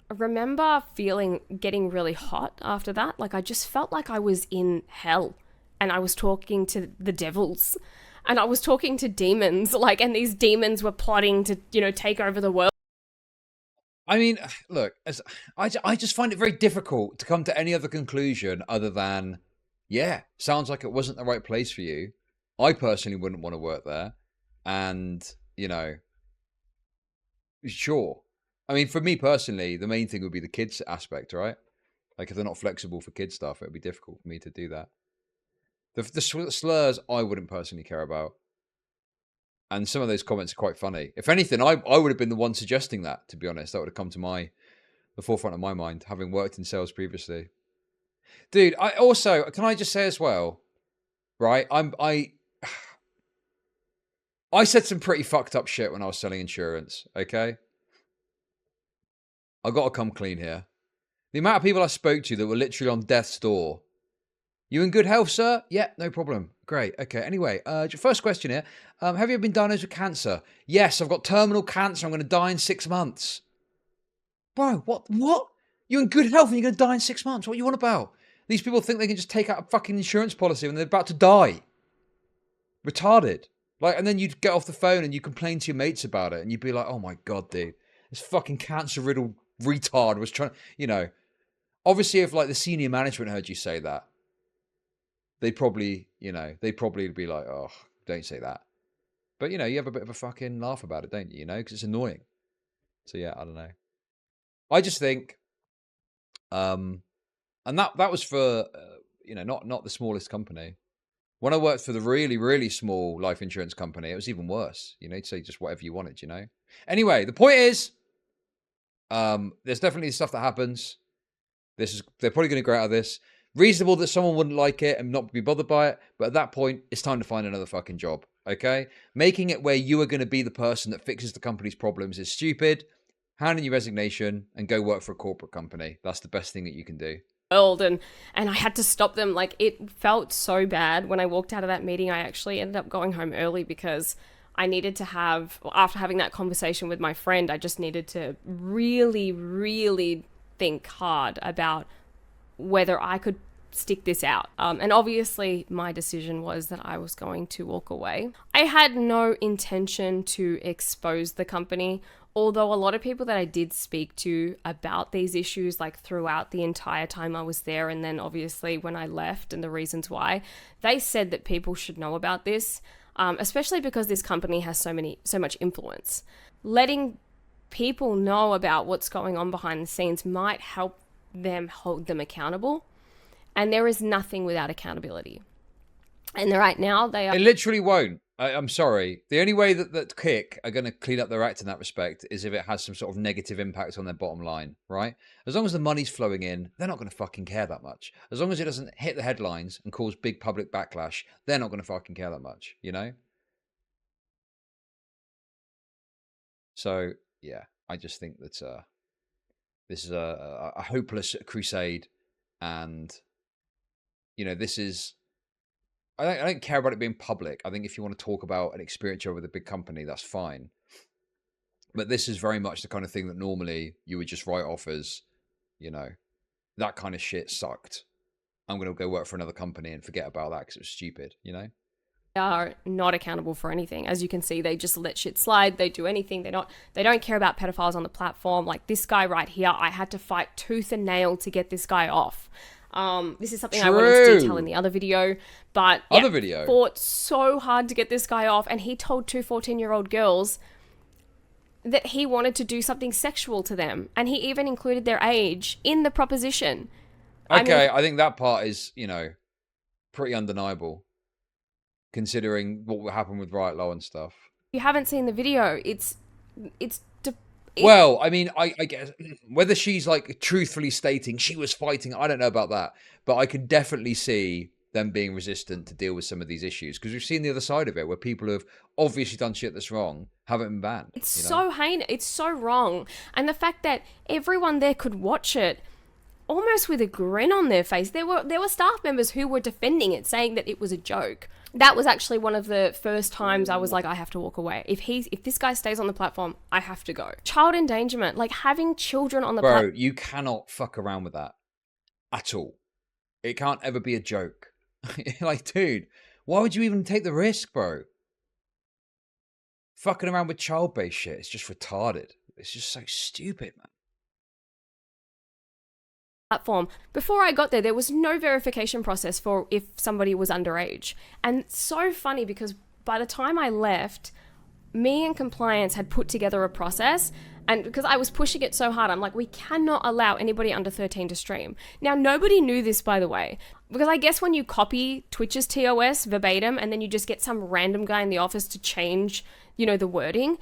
remember getting really hot after that. Like, I just felt like I was in hell and I was talking to the devils and I was talking to demons, like, and these demons were plotting to, you know, take over the world. I mean, look, I just find it very difficult to come to any other conclusion other than, yeah, sounds like it wasn't the right place for you. I personally wouldn't want to work there. And, you know, sure. I mean, for me personally, the main thing would be the kids aspect, right? Like, if they're not flexible for kid stuff, it would be difficult for me to do that. The slurs, I wouldn't personally care about. And some of those comments are quite funny. If anything, I would have been the one suggesting that, to be honest. That would have come to the forefront of my mind, having worked in sales previously. Dude, can I just say as well, right? I said some pretty fucked up shit when I was selling insurance, okay? I got to come clean here. The amount of people I spoke to that were literally on death's door. You in good health, sir? Yeah, no problem. Great. Okay. Anyway, first question here. Have you ever been diagnosed with cancer? Yes, I've got terminal cancer. I'm going to die in 6 months. Bro, what? You're in good health and you're going to die in 6 months. What are you on about? These people think they can just take out a fucking insurance policy when they're about to die. Retarded. Like, and then you'd get off the phone and you complain to your mates about it and you'd be like, oh my God, dude. This fucking cancer-riddled retard was trying, you know. Obviously, if like the senior management heard you say that, they'd probably be like, oh, don't say that. But, you know, you have a bit of a fucking laugh about it, don't you? You know, because it's annoying. So, yeah, I don't know. I just think, and that was for, you know, not the smallest company. When I worked for the really, really small life insurance company, it was even worse. You know, to say just whatever you wanted, you know. Anyway, the point is, there's definitely stuff that happens. They're probably going to grow out of this. Reasonable that someone wouldn't like it and not be bothered by it, but at that point, it's time to find another fucking job, okay? Making it where you are going to be the person that fixes the company's problems is stupid. Hand in your resignation and go work for a corporate company. That's the best thing that you can do. And I had to stop them. Like, it felt so bad. When I walked out of that meeting, I actually ended up going home early because I needed to after having that conversation with my friend, I just needed to really, really think hard about whether I could stick this out. And obviously my decision was that I was going to walk away. I had no intention to expose the company, although a lot of people that I did speak to about these issues, like throughout the entire time I was there, and then obviously when I left and the reasons why, they said that people should know about this, especially because this company has so much influence. Letting people know about what's going on behind the scenes might help them hold them accountable. And there is nothing without accountability. And right now they are... It literally won't. I'm sorry. The only way that Kick are going to clean up their act in that respect is if it has some sort of negative impact on their bottom line, right? As long as the money's flowing in, they're not going to fucking care that much. As long as it doesn't hit the headlines and cause big public backlash, they're not going to fucking care that much, you know? So, yeah, I just think that this is a hopeless crusade, and, you know, this is... I don't care about it being public. I think if you want to talk about an experience with a big company, that's fine. But this is very much the kind of thing that normally you would just write off as, you know, that kind of shit sucked. I'm going to go work for another company and forget about that because it was stupid, you know? Are not accountable for anything. As you can see, they just let shit slide. They do anything. They don't care about pedophiles on the platform. Like this guy right here, I had to fight tooth and nail to get this guy off. This is something I wanted to detail in the other video, but fought so hard to get this guy off, and he told two 14-year-old girls that he wanted to do something sexual to them, and he even included their age in the proposition. Okay, I think that part is, you know, pretty undeniable, considering what happened with Riot Low and stuff. If you haven't seen the video, well, I mean, I guess whether she's like truthfully stating she was fighting, I don't know about that, but I could definitely see them being resistant to deal with some of these issues because we've seen the other side of it where people have obviously done shit that's wrong haven't been banned. It's so heinous. It's so wrong. And the fact that everyone there could watch it almost with a grin on their face. There were staff members who were defending it, saying that it was a joke. That was actually one of the first times I was like, I have to walk away. If this guy stays on the platform, I have to go. Child endangerment, like having children on the platform. Bro, you cannot fuck around with that at all. It can't ever be a joke. Like, dude, why would you even take the risk, bro? Fucking around with child-based shit, it's just retarded. It's just so stupid, man. Platform. Before I got there was no verification process for if somebody was underage. And it's so funny because by the time I left, me and compliance had put together a process, and because I was pushing it so hard, I'm like, we cannot allow anybody under 13 to stream. Now, nobody knew this, by the way, because I guess when you copy Twitch's TOS verbatim and then you just get some random guy in the office to change, you know, the wording,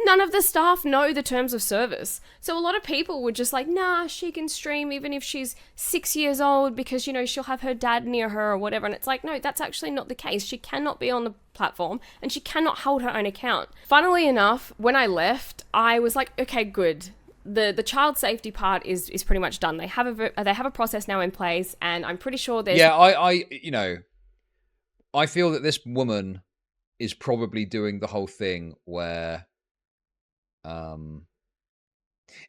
none of the staff know the terms of service. So a lot of people were just like, nah, she can stream even if she's 6 years old because, you know, she'll have her dad near her or whatever. And it's like, no, that's actually not the case. She cannot be on the platform and she cannot hold her own account. Funnily enough, when I left, I was like, okay, good. The child safety part is pretty much done. They have a process now in place, and I'm pretty sure there's... Yeah, I you know, I feel that this woman is probably doing the whole thing where...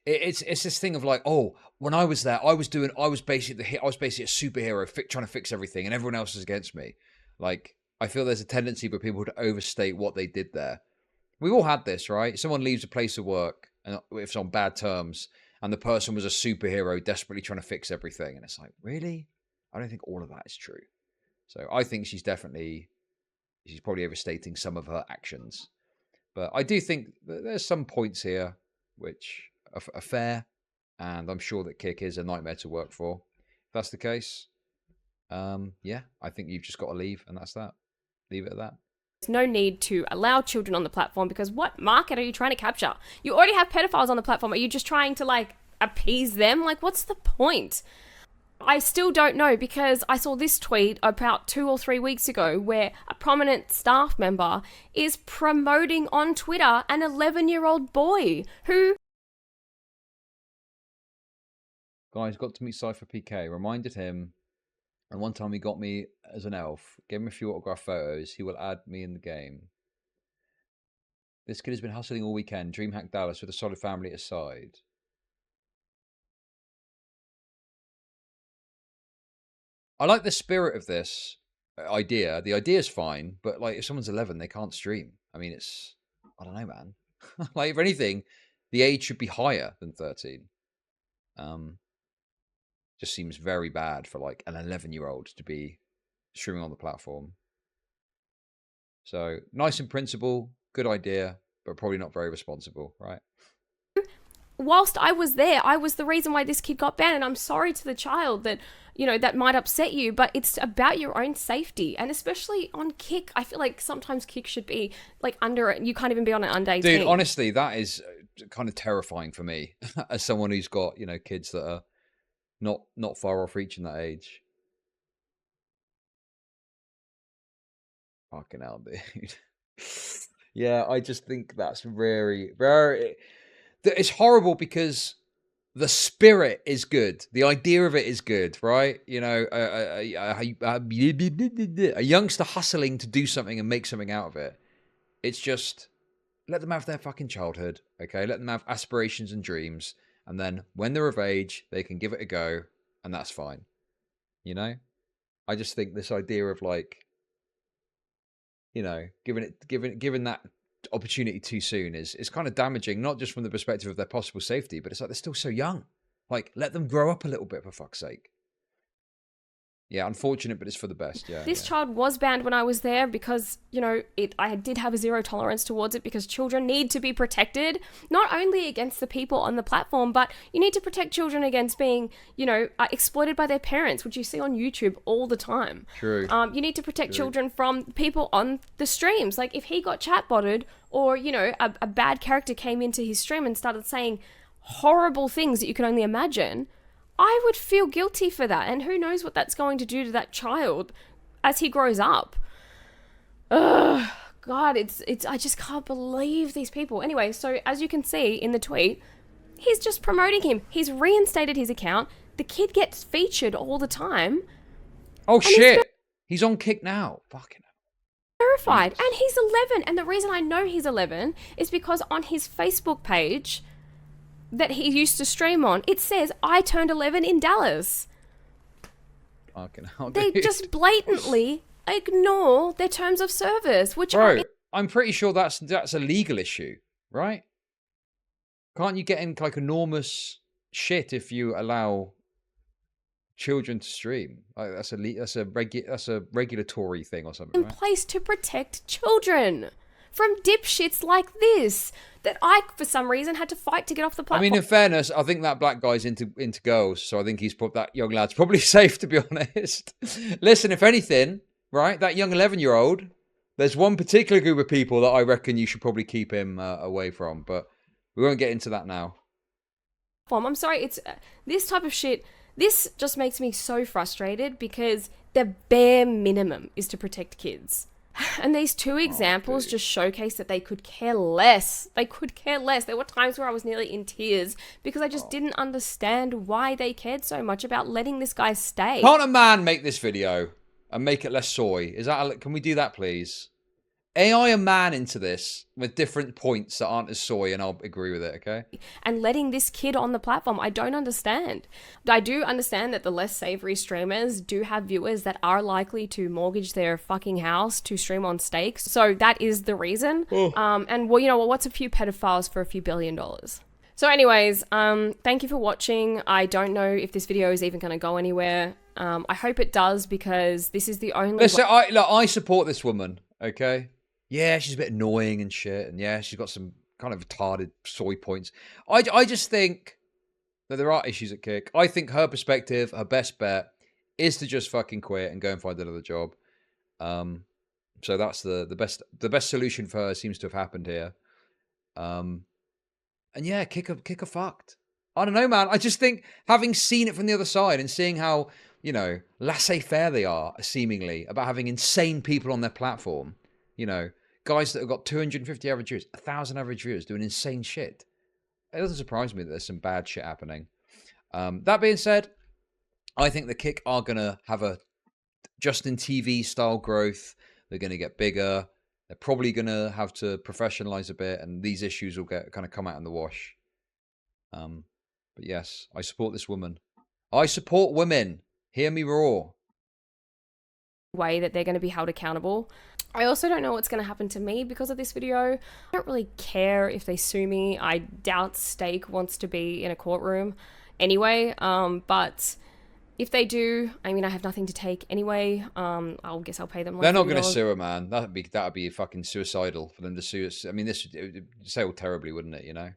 It's this thing of like, oh, when I was there, I was basically a superhero trying to fix everything, and everyone else is against me. Like, I feel there's a tendency for people to overstate what they did there. We've all had this, right? Someone leaves a place of work and if it's on bad terms, and the person was a superhero desperately trying to fix everything, and it's like, really? I don't think all of that is true. So I think she's probably overstating some of her actions. But I do think that there's some points here which are fair, and I'm sure that Kick is a nightmare to work for. If that's the case, yeah, I think you've just got to leave, and that's that. Leave it at that. There's no need to allow children on the platform because what market are you trying to capture? You already have pedophiles on the platform. Are you just trying to, like, appease them? Like, what's the point? I still don't know because I saw this tweet about 2 or 3 weeks ago where a prominent staff member is promoting on Twitter an 11-year-old boy who... Guys, got to meet Cypher PK. Reminded him, and one time he got me as an elf. Gave him a few autograph photos. He will add me in the game. This kid has been hustling all weekend. Dreamhack Dallas with a solid family aside. I like the spirit of this idea. The idea is fine, but like if someone's 11, they can't stream. I mean, it's I don't know, man. Like if anything, the age should be higher than 13. Just seems very bad for like an 11-year-old to be streaming on the platform. So nice in principle, good idea, but probably not very responsible, right? Whilst I was there, I was the reason why this kid got banned. And I'm sorry to the child that, you know, that might upset you, but it's about your own safety. And especially on Kick, I feel like sometimes Kick should be like you can't even be on it under 18. Dude, honestly, that is kind of terrifying for me as someone who's got, you know, kids that are not far off reaching that age. Fucking hell, dude. Yeah, I just think that's very, very... It's horrible because the spirit is good. The idea of it is good, right? You know, a youngster hustling to do something and make something out of it. It's just, let them have their fucking childhood, okay? Let them have aspirations and dreams. And then when they're of age, they can give it a go. And that's fine. You know? I just think this idea of like, you know, giving that opportunity too soon is kind of damaging, not just from the perspective of their possible safety, but it's like they're still so young. Like, let them grow up a little bit, for fuck's sake. Yeah, unfortunate, but it's for the best. Yeah. This child was banned when I was there because, you know, I did have a zero tolerance towards it because children need to be protected, not only against the people on the platform, but you need to protect children against being, you know, exploited by their parents, which you see on YouTube all the time. True. You need to protect children from people on the streams. Like if he got chatbotted or, you know, a bad character came into his stream and started saying horrible things that you can only imagine, I would feel guilty for that, and who knows what that's going to do to that child as he grows up. Ugh, God, it's I just can't believe these people. Anyway, so as you can see in the tweet, he's just promoting him. He's reinstated his account. The kid gets featured all the time. Oh shit! He's on Kick now. Fucking terrified. And he's 11, and the reason I know he's 11 is because on his Facebook page that he used to stream on, it says, I turned 11 in Dallas. Fucking hell, They dude. just blatantly ignore their terms of service, which Bro, I'm pretty sure that's a legal issue, right? Can't you get in like enormous shit if you allow children to stream? Like that's a regulatory thing or something, in right? place to protect children from dipshits like this that I, for some reason, had to fight to get off the platform. I mean, in fairness, I think that black guy's into girls, so I think that young lad's probably safe, to be honest. Listen, if anything, right, that young 11-year-old, there's one particular group of people that I reckon you should probably keep him away from, but we won't get into that now. I'm sorry, it's this type of shit. This just makes me so frustrated because the bare minimum is to protect kids. And these two examples just showcase that they could care less. They could care less. There were times where I was nearly in tears because I just didn't understand why they cared so much about letting this guy stay. Can't a man make this video and make it less soy? Can we do that, please? AI a man into this with different points that aren't as soy, and I'll agree with it, okay? And letting this kid on the platform, I don't understand. I do understand that the less savory streamers do have viewers that are likely to mortgage their fucking house to stream on stakes. So that is the reason. And well, you know, what's a few pedophiles for a few $1 billion? So anyways, thank you for watching. I don't know if this video is even going to go anywhere. I hope it does because this is the only... Listen, I support this woman, okay? Yeah, she's a bit annoying and shit, and yeah, she's got some kind of retarded soy points. I just think that there are issues at Kick. I think her perspective, her best bet, is to just fucking quit and go and find another job. So that's the best solution for her seems to have happened here. And yeah, Kick her fucked. I don't know, man. I just think having seen it from the other side and seeing how, you know, laissez-faire they are, seemingly, about having insane people on their platform. You know, guys that have got 250 average viewers, 1,000 average viewers doing insane shit. It doesn't surprise me that there's some bad shit happening. That being said, I think the Kick are going to have a Justin TV style growth. They're going to get bigger. They're probably going to have to professionalize a bit, and these issues will come out in the wash. But yes, I support this woman. I support women. Hear me roar. way that they're going to be held accountable. I also don't know what's going to happen to me because of this video. I don't really care if they sue me. I doubt Steak wants to be in a courtroom anyway, but if they do, I mean, I have nothing to take anyway. I guess I'll pay them. They're not going to sue her, man. That'd be fucking suicidal for them to sue us. I mean, this would sail terribly, wouldn't it? You know,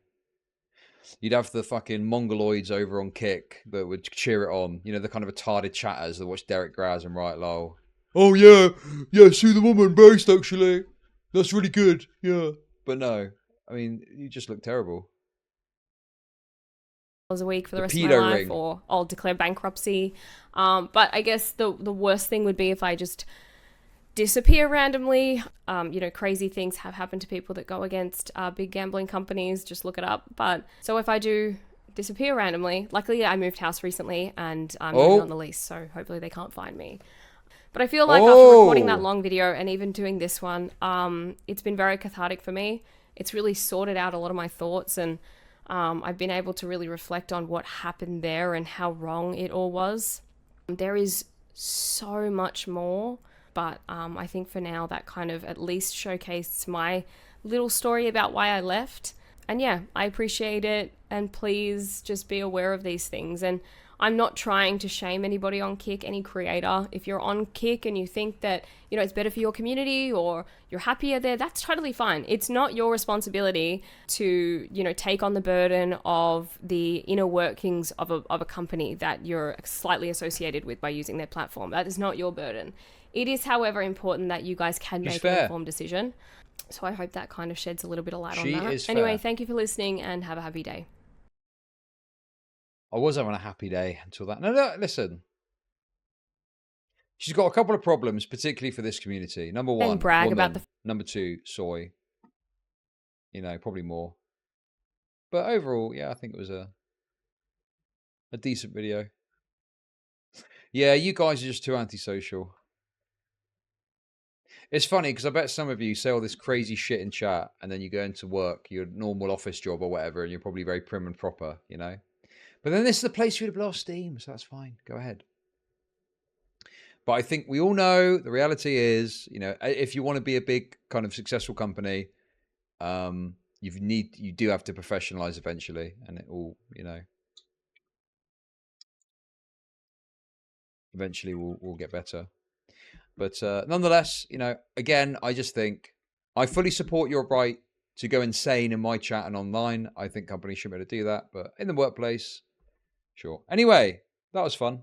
you'd have the fucking mongoloids over on Kick that would cheer it on. You know, the kind of retarded chatters that watch Derek Graz and write lol. Oh yeah, sue the woman, based actually. That's really good. Yeah, but no, I mean, you just look terrible. A week for the rest of my life, or I'll declare bankruptcy. But I guess the worst thing would be if I just disappear randomly. You know, crazy things have happened to people that go against big gambling companies. Just look it up. But so if I do disappear randomly, luckily I moved house recently and I'm moving on the lease, so hopefully they can't find me. But I feel like after recording that long video and even doing this one, it's been very cathartic for me. It's really sorted out a lot of my thoughts, and I've been able to really reflect on what happened there and how wrong it all was. There is so much more, but I think for now that kind of at least showcased my little story about why I left. And yeah, I appreciate it, and please just be aware of these things. And I'm not trying to shame anybody on Kick, any creator. If you're on Kick and you think that, you know, it's better for your community or you're happier there, that's totally fine. It's not your responsibility to, you know, take on the burden of the inner workings of a company that you're slightly associated with by using their platform. That is not your burden. It is, however, important that you guys can make an informed decision. So I hope that kind of sheds a little bit of light on that. Anyway, thank you for listening and have a happy day. I was having a happy day until that. No, listen. She's got a couple of problems, particularly for this community. Number one, and brag about the. Number two, soy. You know, probably more. But overall, yeah, I think it was a decent video. Yeah, you guys are just too antisocial. It's funny because I bet some of you say all this crazy shit in chat and then you go into work, your normal office job or whatever, and you're probably very prim and proper, you know? But then this is the place for you to blow off steam, so that's fine. Go ahead. But I think we all know the reality is, you know, if you want to be a big kind of successful company, you do have to professionalize eventually, and it all, you know, eventually will get better. But nonetheless, you know, again, I just think I fully support your right to go insane in my chat and online. I think companies should be able to do that, but in the workplace, sure. Anyway, that was fun.